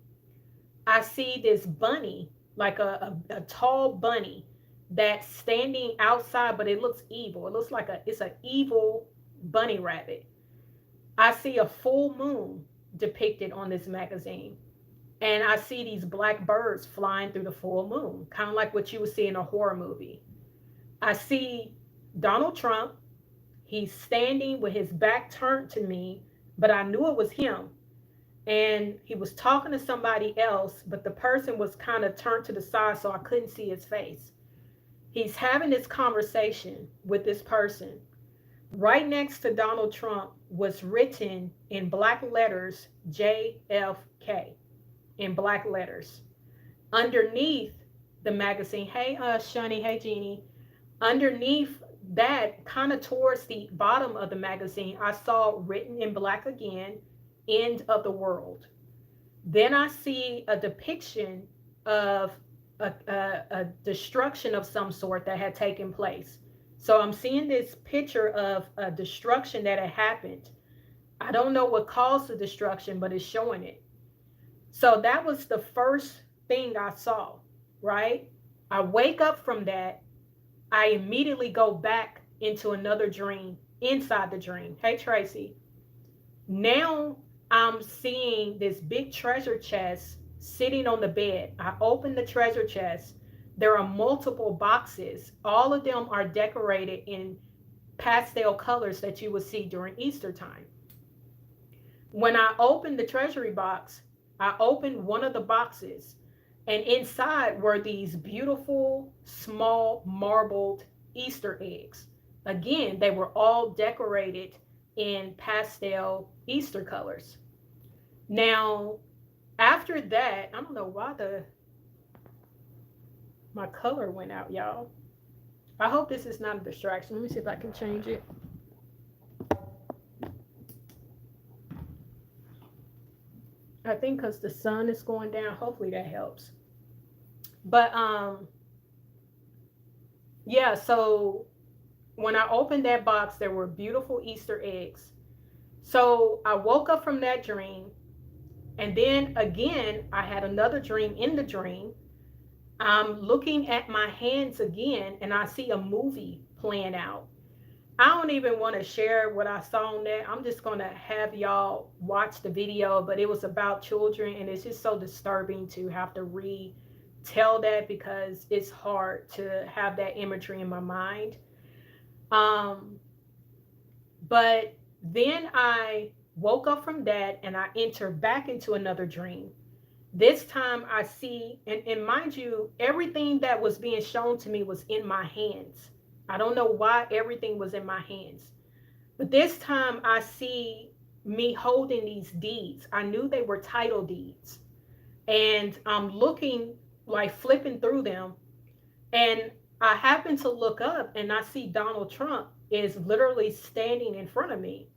I see this bunny, like a tall bunny that's standing outside, but it looks evil. It looks like it's an evil bunny rabbit. I see a full moon depicted on this magazine. And I see these black birds flying through the full moon, kind of like what you would see in a horror movie. I see Donald Trump. He's standing with his back turned to me, but I knew it was him. And he was talking to somebody else, but the person was kind of turned to the side, so I couldn't see his face. He's having this conversation with this person. Right next to Donald Trump was written in black letters, JFK, in black letters. Underneath the magazine, hey, Shani, hey, Jeannie. Underneath that, kind of towards the bottom of the magazine, I saw written in black again, end of the world. Then I see a depiction of a destruction of some sort that had taken place. So I'm seeing this picture of a destruction that had happened. I don't know what caused the destruction, but it's showing it. So that was the first thing I saw, right? I wake up from that. I immediately go back into another dream inside the dream. Hey, Tracy. Now I'm seeing this big treasure chest sitting on the bed. I open the treasure chest. There are multiple boxes. All of them are decorated in pastel colors that you would see during Easter time. When I opened the treasury box, I opened one of the boxes, and inside were these beautiful, small, marbled Easter eggs. Again, they were all decorated in pastel Easter colors. Now, after that, I don't know why my color went out, y'all. I hope this is not a distraction. Let me see if I can change it. I think because the sun is going down. Hopefully that helps. But yeah, so when I opened that box, there were beautiful Easter eggs. So I woke up from that dream, and then again, I had another dream. In the dream, I'm looking at my hands again, and I see a movie playing out. I don't even want to share what I saw on that. I'm just going to have y'all watch the video, but it was about children, and it's just so disturbing to have to retell that because it's hard to have that imagery in my mind. Um, but then I woke up from that and I enter back into another dream. This time I see, and mind you, everything that was being shown to me was in my hands. I don't know why everything was in my hands. But this time I see me holding these deeds. I knew they were title deeds. And I'm looking, like flipping through them. And I happen to look up and I see Donald Trump is literally standing in front of me.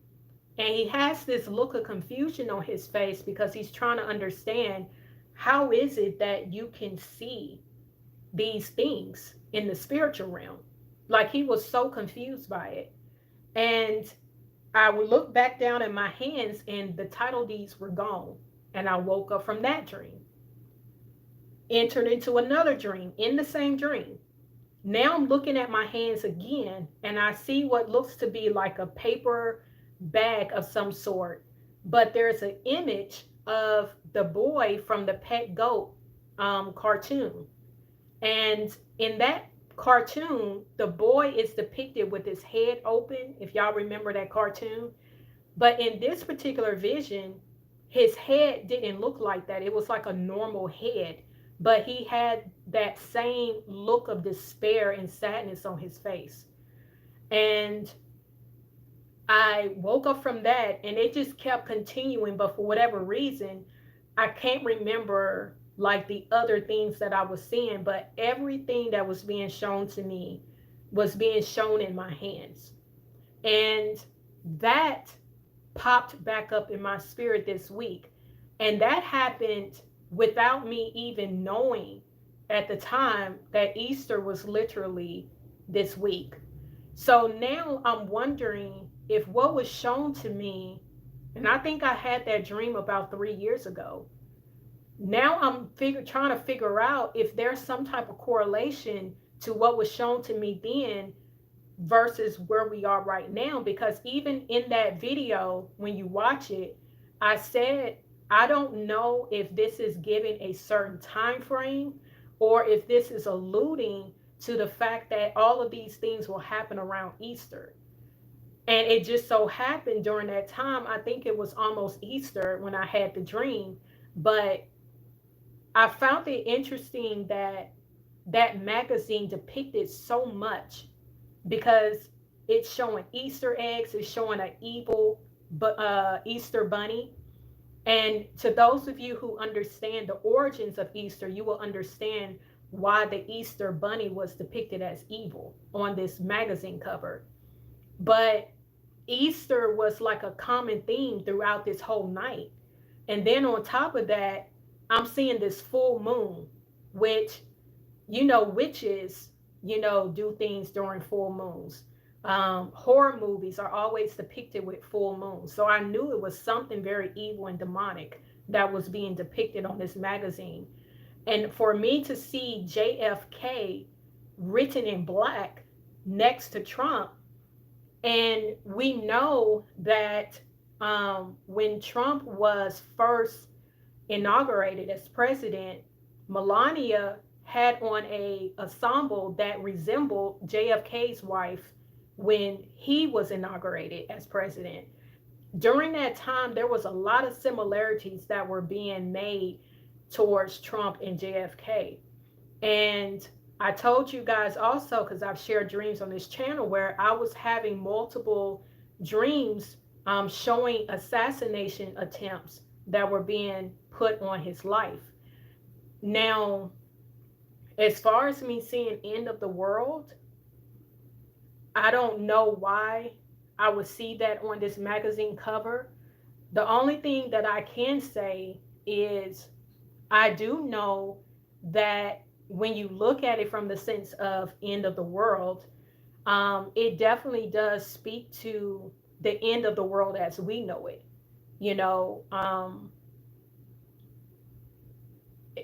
And he has this look of confusion on his face because he's trying to understand, how is it that you can see these things in the spiritual realm? Like, he was so confused by it. And I would look back down at my hands and the title deeds were gone. And I woke up from that dream, entered into another dream in the same dream. Now I'm looking at my hands again and I see what looks to be like a paper bag of some sort. But there's an image of the boy from the Pet Goat cartoon. And in that cartoon, the boy is depicted with his head open, if y'all remember that cartoon. But in this particular vision, his head didn't look like that. It was like a normal head, but he had that same look of despair and sadness on his face. And I woke up from that and it just kept continuing, but for whatever reason, I can't remember like the other things that I was seeing, but everything that was being shown to me was being shown in my hands. And that popped back up in my spirit this week. And that happened without me even knowing at the time that Easter was literally this week. So now I'm wondering if what was shown to me, and I think I had that dream about 3 years ago. Now I'm trying to figure out if there's some type of correlation to what was shown to me then versus where we are right now. Because even in that video, when you watch it, I said, I don't know if this is giving a certain time frame or if this is alluding to the fact that all of these things will happen around Easter. And it just so happened during that time, I think it was almost Easter when I had the dream. But I found it interesting that that magazine depicted so much because it's showing Easter eggs, it's showing an evil Easter bunny. And to those of you who understand the origins of Easter, you will understand why the Easter bunny was depicted as evil on this magazine cover. But Easter was like a common theme throughout this whole night. And then on top of that, I'm seeing this full moon, which, witches, do things during full moons. Horror movies are always depicted with full moons. So I knew it was something very evil and demonic that was being depicted on this magazine. And for me to see JFK written in black next to Trump, and we know that when Trump was first inaugurated as president, Melania had on a ensemble that resembled JFK's wife when he was inaugurated as president. During that time, there was a lot of similarities that were being made towards Trump and JFK. And I told you guys also, because I've shared dreams on this channel, where I was having multiple dreams showing assassination attempts that were being put on his life. Now, as far as me seeing end of the world, I don't know why I would see that on this magazine cover. The only thing that I can say is I do know that when you look at it from the sense of end of the world, it definitely does speak to the end of the world as we know it. You know,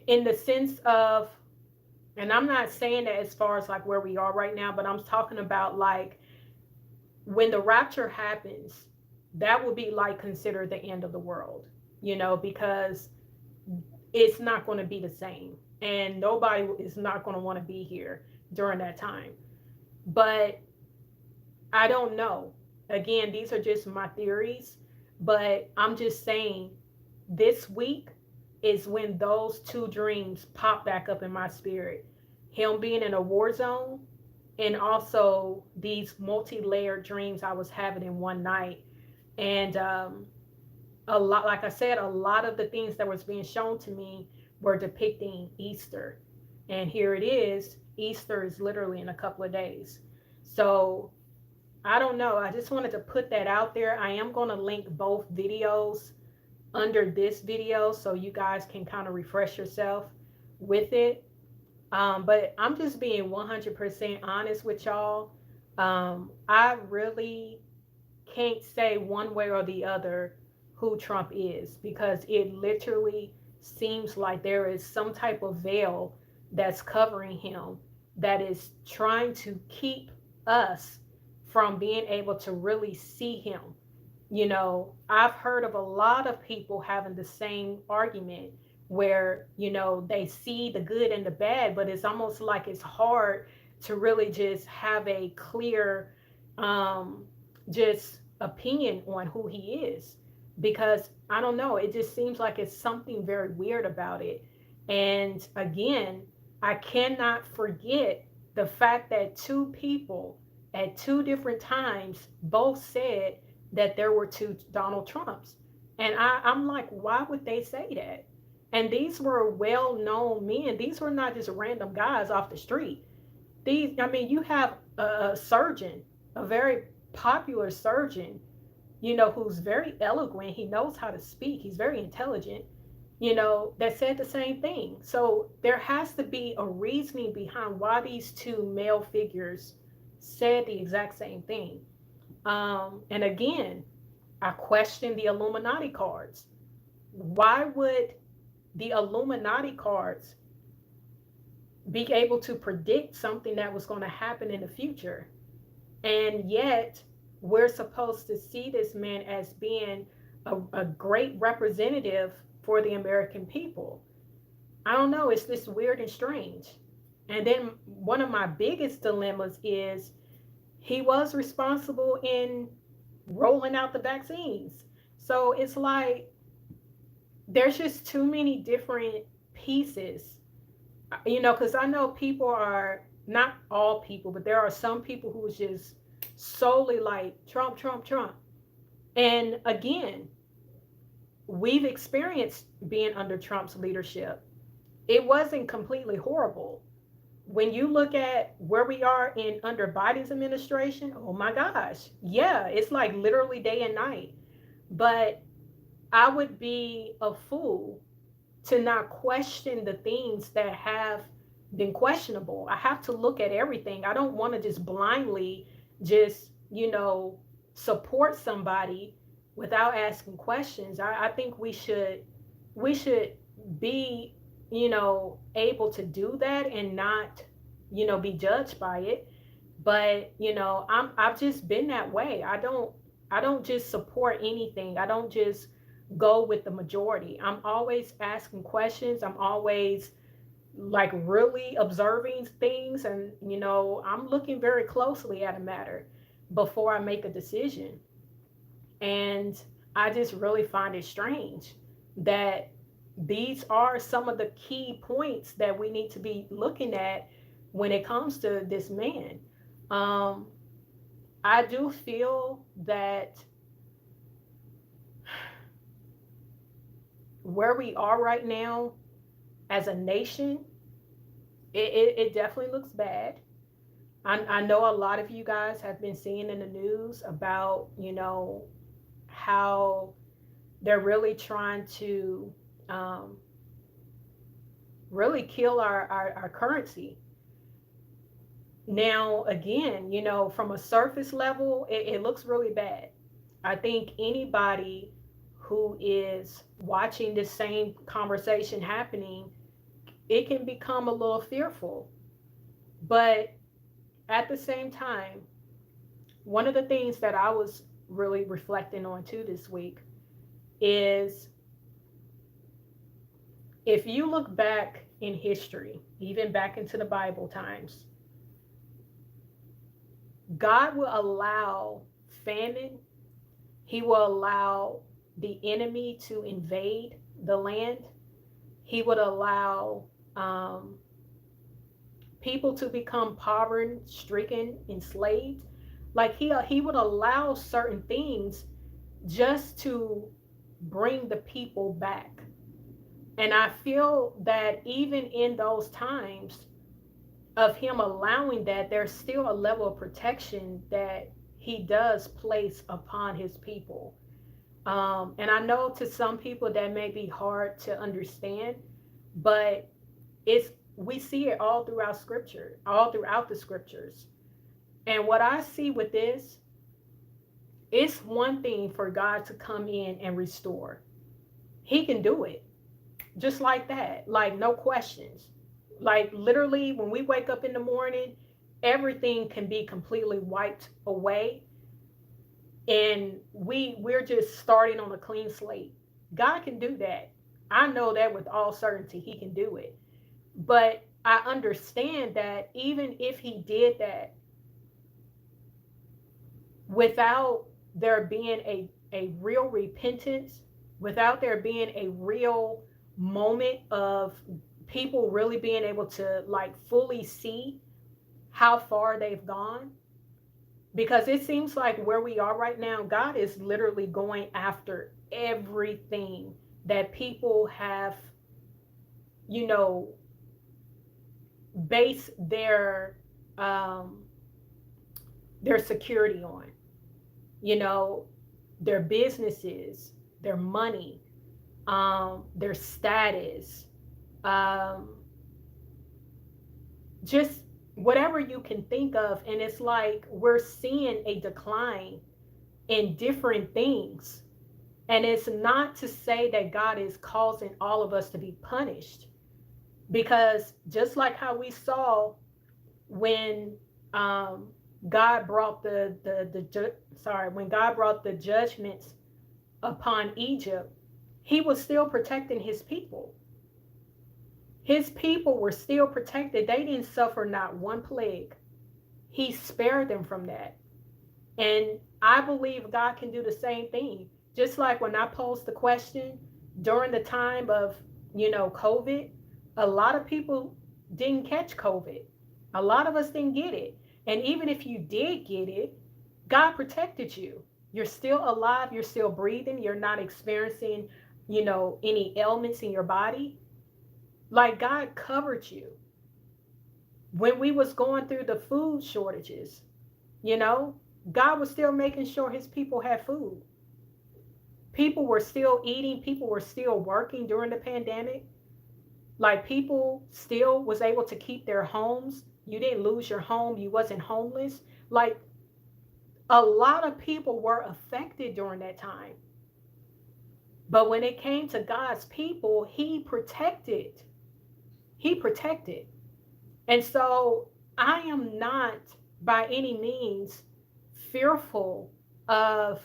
in the sense of, and I'm not saying that as far as like where we are right now, but I'm talking about like when the rapture happens, that will be like considered the end of the world, you know, because it's not going to be the same and nobody is not going to want to be here during that time. But I don't know. Again, these are just my theories, but I'm just saying this week is when those two dreams pop back up in my spirit. Him being in a war zone and also these multi-layered dreams I was having in one night. And a lot, like I said, a lot of the things that was being shown to me were depicting Easter. And here it is. Easter is literally in a couple of days. So I don't know. I just wanted to put that out there. I am going to link both videos under this video so you guys can kind of refresh yourself with it. But I'm just being 100% honest with y'all. I really can't say one way or the other who Trump is because it literally seems like there is some type of veil that's covering him that is trying to keep us from being able to really see him. You know, I've heard of a lot of people having the same argument where, you know, they see the good and the bad, but it's almost like it's hard to really just have a clear, just opinion on who he is. Because I don't know, it just seems like it's something very weird about it. And again, I cannot forget the fact that two people at two different times both said that there were two Donald Trumps. And I'm like, why would they say that? And these were well known men. These were not just random guys off the street. These, I mean, you have a surgeon, a very popular surgeon, you know, who's very eloquent. He knows how to speak. He's very intelligent, you know, that said the same thing. So there has to be a reasoning behind why these two male figures said the exact same thing. And again, I question the Illuminati cards. Why would the Illuminati cards be able to predict something that was going to happen in the future? And yet, we're supposed to see this man as being a great representative for the American people. I don't know, it's this weird and strange. And then one of my biggest dilemmas is he was responsible in rolling out the vaccines. So it's like there's just too many different pieces, you know, because I know people are not all people, but there are some people who is just solely like Trump, Trump, Trump. And again, we've experienced being under Trump's leadership. It wasn't completely horrible. When you look at where we are in under Biden's administration, oh my gosh, yeah, it's like literally day and night. But I would be a fool to not question the things that have been questionable. I have to look at everything. I don't want to just blindly just, you know, support somebody without asking questions. I think we should be, you know, able to do that and not, you know, be judged by it. But, you know, I've just been that way. I don't just support anything. I don't just go with the majority. I'm always asking questions. I'm always like really observing things, and you know, I'm looking very closely at a matter before I make a decision. And I just really find it strange that these are some of the key points that we need to be looking at when it comes to this man. um I do feel that where we are right now as a nation, it definitely looks bad. I know a lot of you guys have been seeing in the news about, you know, how they're really trying to really kill our currency. Now, again, from a surface level, it looks really bad. I think anybody who is watching the same conversation happening, it can become a little fearful. But at the same time, one of the things that I was really reflecting on too this week is, if you look back in history, even back into the Bible times, God will allow famine. He will allow the enemy to invade the land. He would allow people to become poverty stricken, enslaved. Like he would allow certain things just to bring the people back. And I feel that even in those times of him allowing that, there's still a level of protection that he does place upon his people. And I know to some people that may be hard to understand, but we see it all throughout scripture, all throughout the scriptures. And what I see with this, it's one thing for God to come in and restore. He can do it just like that, like no questions. Like literally, when we wake up in the morning, everything can be completely wiped away, and we're just starting on a clean slate. God can do that. I know that with all certainty. He can do it. But I understand that even if he did that, without there being a real repentance, without there being a real moment of people really being able to like fully see how far they've gone, because it seems like where we are right now, God is literally going after everything that people have, you know, based their security on, you know, their businesses, their money, their status, just whatever you can think of. And it's like we're seeing a decline in different things. And it's not to say that God is causing all of us to be punished, because just like how we saw when God brought when God brought the judgments upon Egypt, he was still protecting his people. His people were still protected. They didn't suffer not one plague. He spared them from that. And I believe God can do the same thing. Just like when I posed the question during the time of, COVID, a lot of people didn't catch COVID. A lot of us didn't get it. And even if you did get it, God protected you. You're still alive. You're still breathing. You're not experiencing, any ailments in your body. Like God covered you. When we was going through the food shortages, God was still making sure his people had food. People were still eating. People were still working during the pandemic. Like people still was able to keep their homes. You didn't lose your home. You wasn't homeless. Like a lot of people were affected during that time. But when it came to God's people, he protected. He protected. And so I am not by any means fearful of,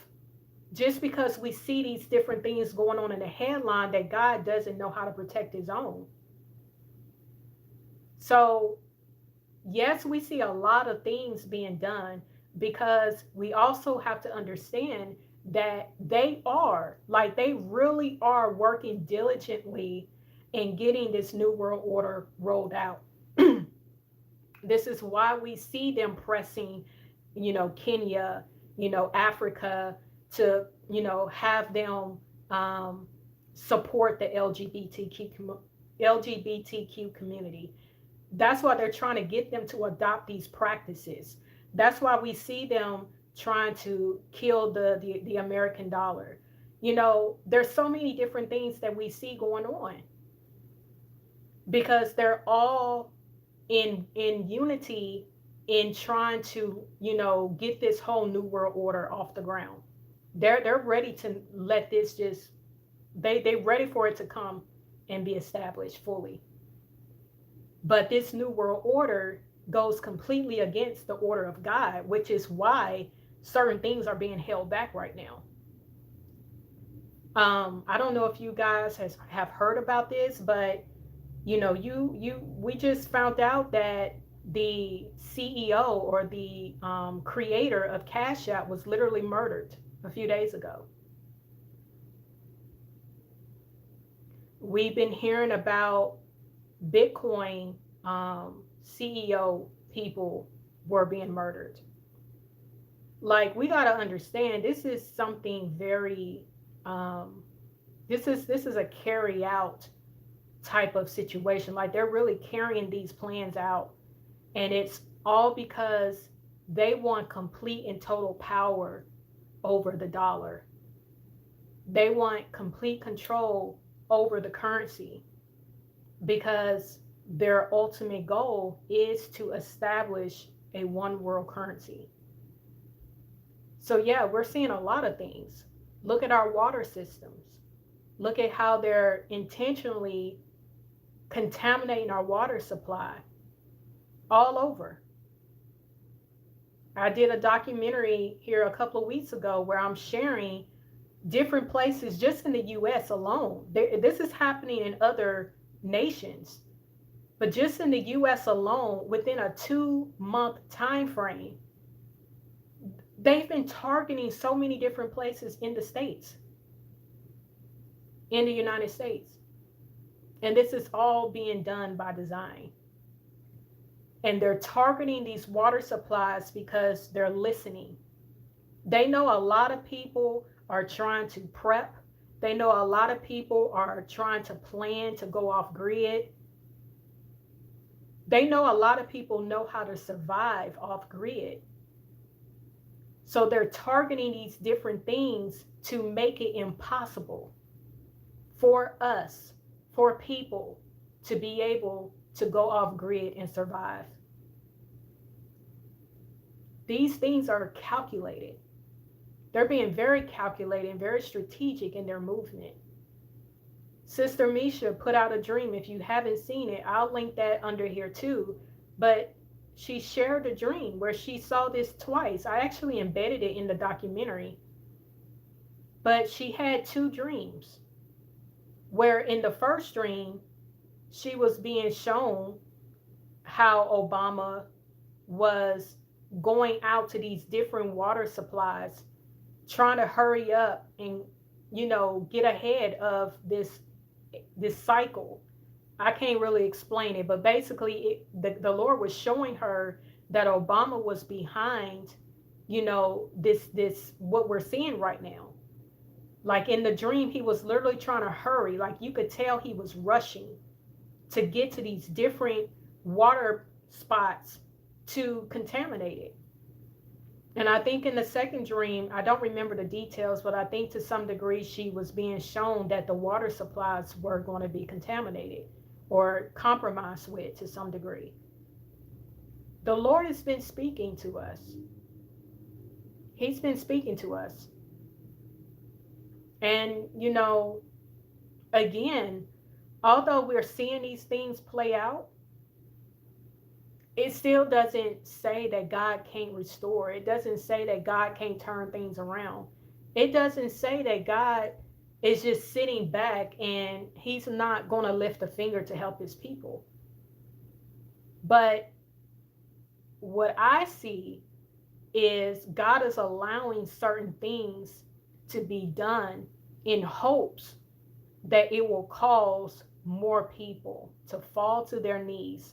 just because we see these different things going on in the headline, that God doesn't know how to protect his own. So yes, we see a lot of things being done, because we also have to understand that they really are working diligently in getting this new world order rolled out. This is why we see them pressing, Kenya, Africa, to, have them support the LGBTQ community. That's why they're trying to get them to adopt these practices. That's why we see them trying to kill the American dollar. There's so many different things that we see going on because they're all in unity in trying to, get this whole new world order off the ground. They're ready to let this just they ready for it to come and be established fully. But this new world order goes completely against the order of God, which is why certain things are being held back right now. I don't know if you guys have heard about this, but we just found out that the CEO or the creator of Cash App was literally murdered a few days ago. We've been hearing about Bitcoin CEO people were being murdered. Like, we got to understand, this is something very this is a carry out type of situation. Like, they're really carrying these plans out, and it's all because they want complete and total power over the dollar. They want complete control over the currency because their ultimate goal is to establish a one world currency. So yeah, we're seeing a lot of things. Look at our water systems. Look at how they're intentionally contaminating our water supply all over. I did a documentary here a couple of weeks ago where I'm sharing different places just in the US alone. This is happening in other nations, but just in the US alone, within a 2-month time frame, they've been targeting so many different places in the States, in the United States. And this is all being done by design. And they're targeting these water supplies because they're listening. They know a lot of people are trying to prep. They know a lot of people are trying to plan to go off grid. They know a lot of people know how to survive off grid. So they're targeting these different things to make it impossible for us, for people to be able to go off grid and survive. These things are calculated. They're being very calculated and very strategic in their movement. Sister Misha put out a dream. If you haven't seen it, I'll link that under here too. But she shared a dream where she saw this twice. I actually embedded it in the documentary. But she had 2 dreams where in the first dream, she was being shown how Obama was going out to these different water supplies, trying to hurry up and, get ahead of this cycle. I can't really explain it, but basically the Lord was showing her that Obama was behind, this what we're seeing right now. Like in the dream, he was literally trying to hurry. Like you could tell he was rushing to get to these different water spots to contaminate it. And I think in the second dream, I don't remember the details, but I think to some degree she was being shown that the water supplies were going to be contaminated or compromised with to some degree. The Lord has been speaking to us. He's been speaking to us. And, again, although we're seeing these things play out, it still doesn't say that God can't restore. It doesn't say that God can't turn things around. It doesn't say that God is just sitting back and he's not going to lift a finger to help his people. But what I see is God is allowing certain things to be done in hopes that it will cause more people to fall to their knees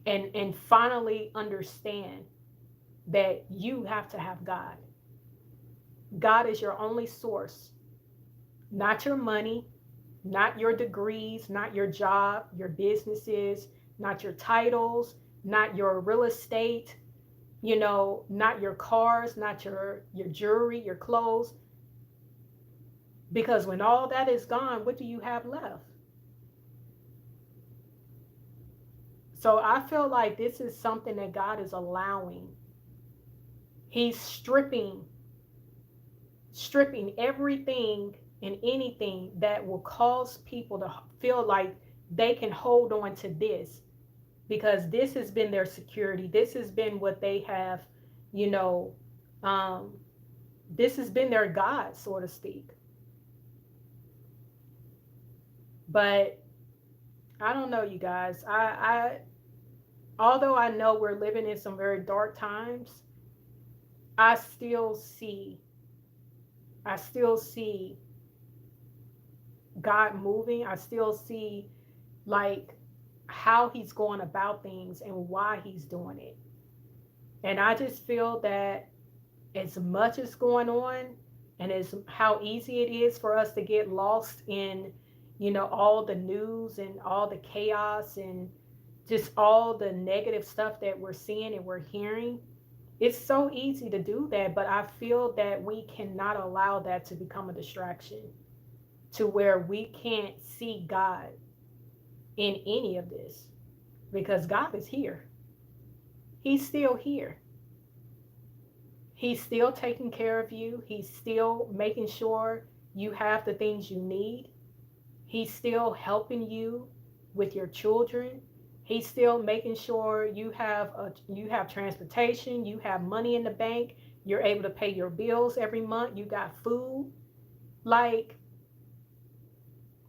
and finally understand that you have to have God. God is your only source, not your money, not your degrees, not your job, your businesses, not your titles, not your real estate, not your cars, not your jewelry, your clothes. Because when all that is gone, what do you have left? So I feel like this is something that God is allowing. He's stripping everything and anything that will cause people to feel like they can hold on to this, because this has been their security. This has been what they have, you know, um, this has been their God, so to speak. But I don't know, you guys. Although I know we're living in some very dark times, I still see, I still see God moving. I still see like how he's going about things and why he's doing it. And I just feel that as much as going on and as how easy it is for us to get lost in, all the news and all the chaos and just all the negative stuff that we're seeing and we're hearing, it's so easy to do that. But I feel that we cannot allow that to become a distraction to where we can't see God in any of this, because God is here. He's still here. He's still taking care of you. He's still making sure you have the things you need. He's still helping you with your children. He's still making sure you have transportation, you have money in the bank, you're able to pay your bills every month, you got food. Like,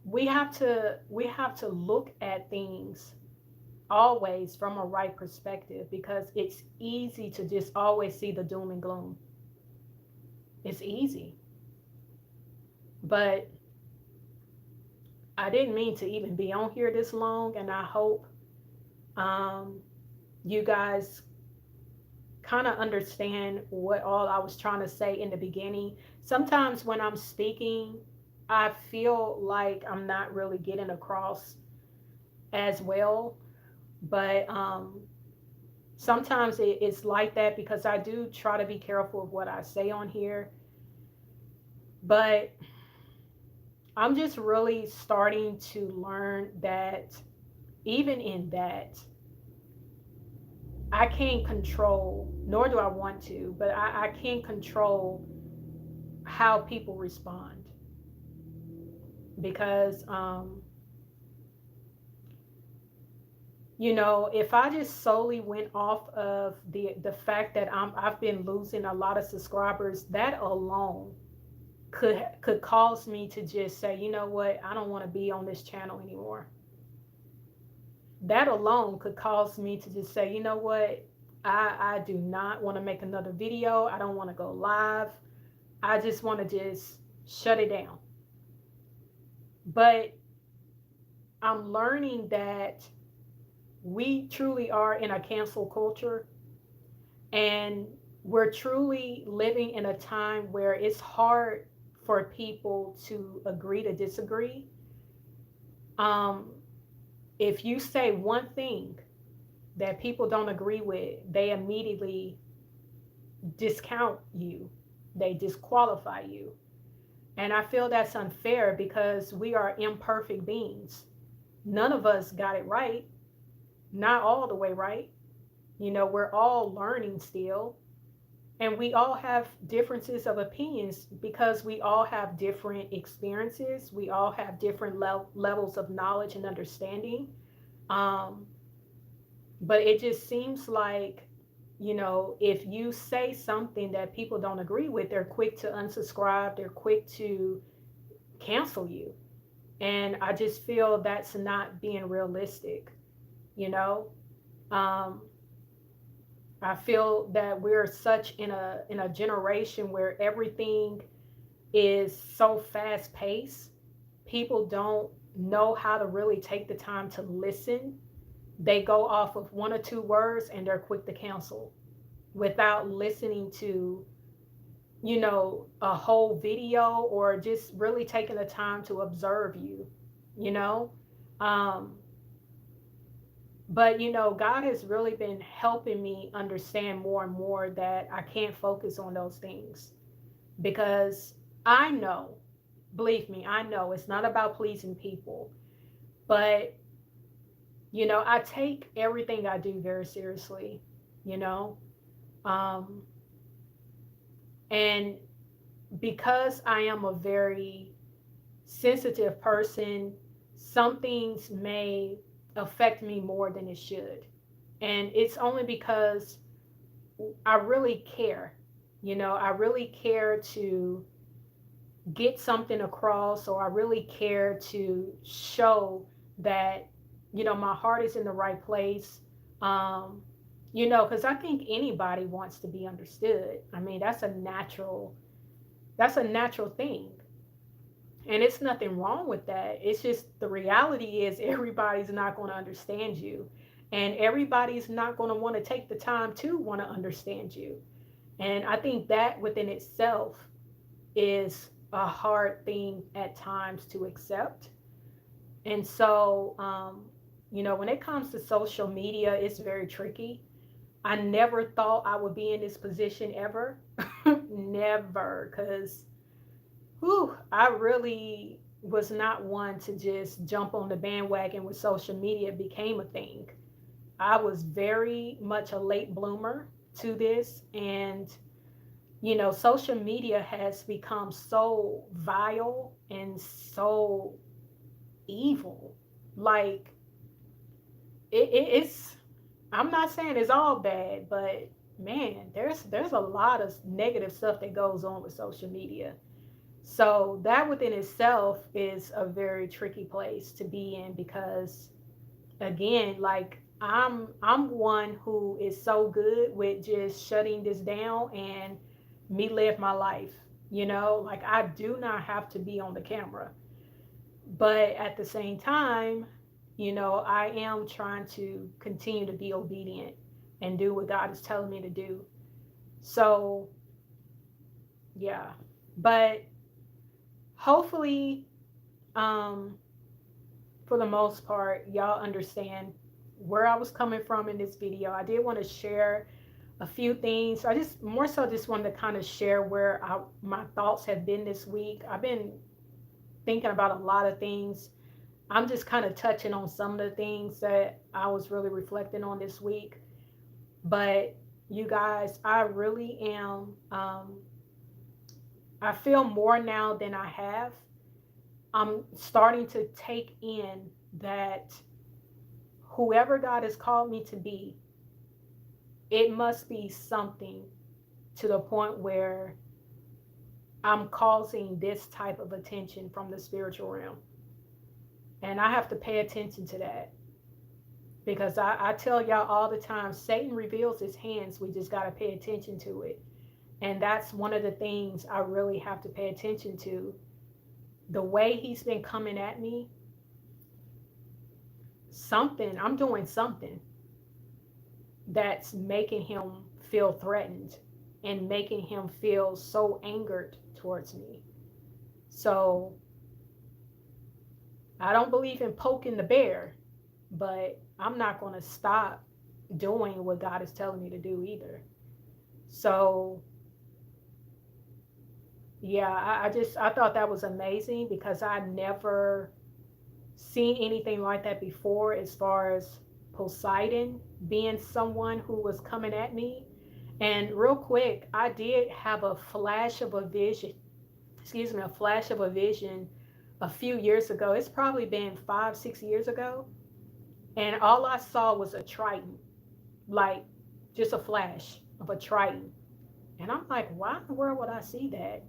we have to look at things always from a right perspective, because it's easy to just always see the doom and gloom. It's easy. But I didn't mean to even be on here this long, and I hope um, you guys kind of understand what all I was trying to say in the beginning. Sometimes when I'm speaking, I feel like I'm not really getting across as well, but sometimes it's like that, because I do try to be careful of what I say on here. But I'm just really starting to learn that even in that, I can't control, nor do I want to, but I can't control how people respond. Because, if I just solely went off of the fact that I've been losing a lot of subscribers, that alone could cause me to just say, you know what, I don't want to be on this channel anymore. That alone could cause me to just say, you know what, I do not want to make another video. I don't want to go live. I just want to just shut it down. But I'm learning that we truly are in a cancel culture, and we're truly living in a time where it's hard for people to agree to disagree. Um, if you say one thing that people don't agree with, they immediately discount you, they disqualify you. And I feel that's unfair, because we are imperfect beings. None of us got it right, not all the way right. We're all learning still. And we all have differences of opinions, because we all have different experiences. We all have different levels of knowledge and understanding. Um, but it just seems like, if you say something that people don't agree with, they're quick to unsubscribe, they're quick to cancel you. And I just feel that's not being realistic, you know? Um, I feel that we're such in a generation where everything is so fast paced. People don't know how to really take the time to listen. They go off of one or two words and they're quick to cancel without listening to, a whole video, or just really taking the time to observe you, you know? Um, but God has really been helping me understand more and more that I can't focus on those things, because I know, Believe me, I know it's not about pleasing people, but I take everything I do very seriously, you know. Um, and because I am a very sensitive person, some things may affect me more than it should. And it's only because I really care. I really care to get something across, or I really care to show that, my heart is in the right place. Um, because I think anybody wants to be understood. I mean, that's a natural thing. And it's nothing wrong with that. It's just the reality is everybody's not going to understand you. And everybody's not going to want to take the time to want to understand you. And I think that within itself is a hard thing at times to accept. And so, when it comes to social media, it's very tricky. I never thought I would be in this position ever. Never. Because I really was not one to just jump on the bandwagon when social media became a thing. I was very much a late bloomer to this. And, social media has become so vile and so evil. Like, it's, I'm not saying it's all bad, but man, there's a lot of negative stuff that goes on with social media. So that within itself is a very tricky place to be in, because again, like I'm one who is so good with just shutting this down and me live my life. Like I do not have to be on the camera. But at the same time, I am trying to continue to be obedient and do what God is telling me to do. So, yeah. But hopefully, um, for the most part, y'all understand where I was coming from in this video. I did want to share a few things. I just more so just wanted to kind of share where my thoughts have been this week. I've been thinking about a lot of things. I'm just kind of touching on some of the things that I was really reflecting on this week. But you guys, I really am, I feel more now than I have. I'm starting to take in that whoever God has called me to be, it must be something to the point where I'm causing this type of attention from the spiritual realm. And I have to pay attention to that, because I tell y'all all the time, Satan reveals his hands. We just got to pay attention to it. And that's one of the things I really have to pay attention to. The way he's been coming at me, I'm doing something that's making him feel threatened and making him feel so angered towards me. So I don't believe in poking the bear, but I'm not going to stop doing what God is telling me to do either. So yeah, I thought that was amazing, because I never seen anything like that before, as far as Poseidon being someone who was coming at me. And real quick, I did have a flash of a vision, a flash of a vision a few years ago. It's probably been 5, 6 years ago. And all I saw was a Triton, like just a flash of a Triton. And I'm like, why in the world would I see that?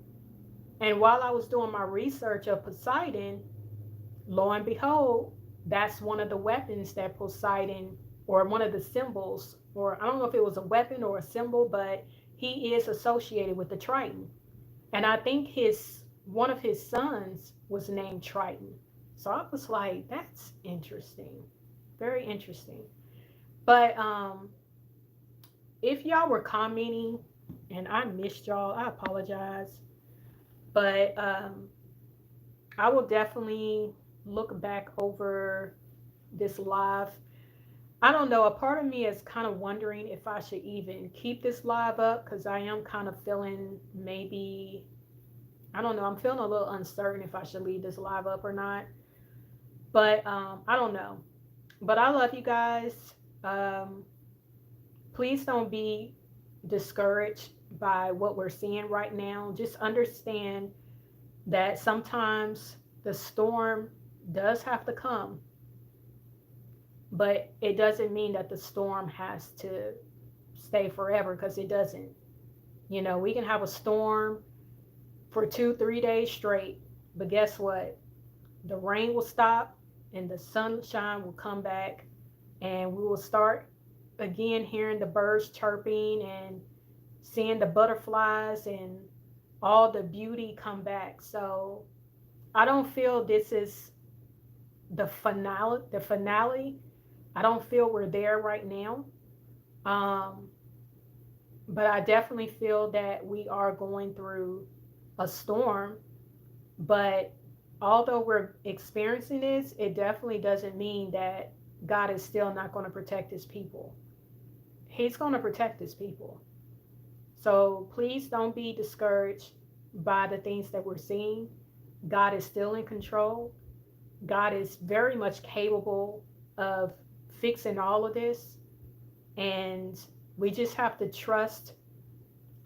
And while I was doing my research of Poseidon, lo and behold, that's one of the weapons that Poseidon, or one of the symbols, or I don't know if it was a weapon or a symbol, but he is associated with the Triton. And I think one of his sons was named Triton. So I was like, that's interesting. Very interesting. But if y'all were commenting and I missed y'all, I apologize. But I will definitely look back over this live. I don't know. A part of me is kind of wondering if I should even keep this live up, because I am kind of feeling maybe I don't know. I'm feeling a little uncertain if I should leave this live up or not. But I don't know. But I love you guys. Um, please don't be discouraged by what we're seeing right now. Just understand that sometimes the storm does have to come, but it doesn't mean that the storm has to stay forever, because it doesn't. You know, we can have a storm for 2, 3 days straight, but guess what? The rain will stop and the sunshine will come back, and we will start again hearing the birds chirping and seeing the butterflies and all the beauty come back. So I don't feel this is the finale. I don't feel we're there right now. Um, but I definitely feel that we are going through a storm. But although we're experiencing this, it definitely doesn't mean that God is still not going to protect his people. He's going to protect his people. So please don't be discouraged by the things that we're seeing. God is still in control. God is very much capable of fixing all of this. And we just have to trust.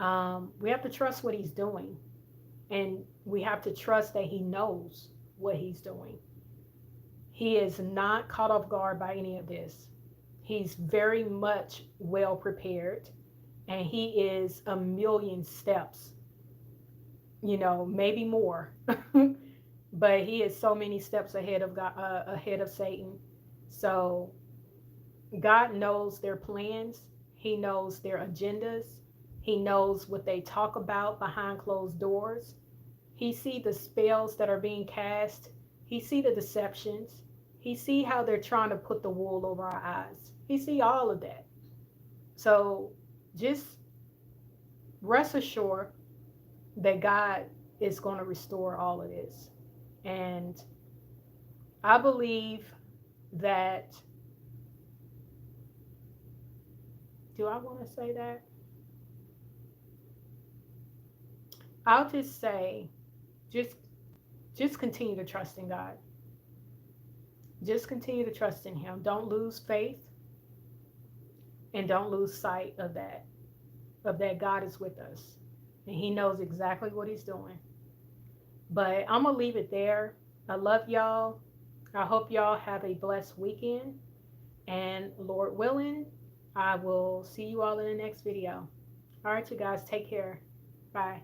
We have to trust what he's doing. And we have to trust that he knows what he's doing. He is not caught off guard by any of this. He's very much well prepared, and he is a million steps, maybe more. But he is so many steps ahead of God, ahead of Satan. So God knows their plans. He knows their agendas. He knows what they talk about behind closed doors. He see the spells that are being cast. He see the deceptions. He see how they're trying to put the wool over our eyes. He see all of that. So just rest assured that God is going to restore all of this. And I believe that, do I want to say that? I'll just say, just just continue to trust in God. Just continue to trust in him. Don't lose faith, and don't lose sight of that God is with us. And he knows exactly what he's doing. But I'm going to leave it there. I love y'all. I hope y'all have a blessed weekend. And Lord willing, I will see you all in the next video. All right, you guys, take care. Bye.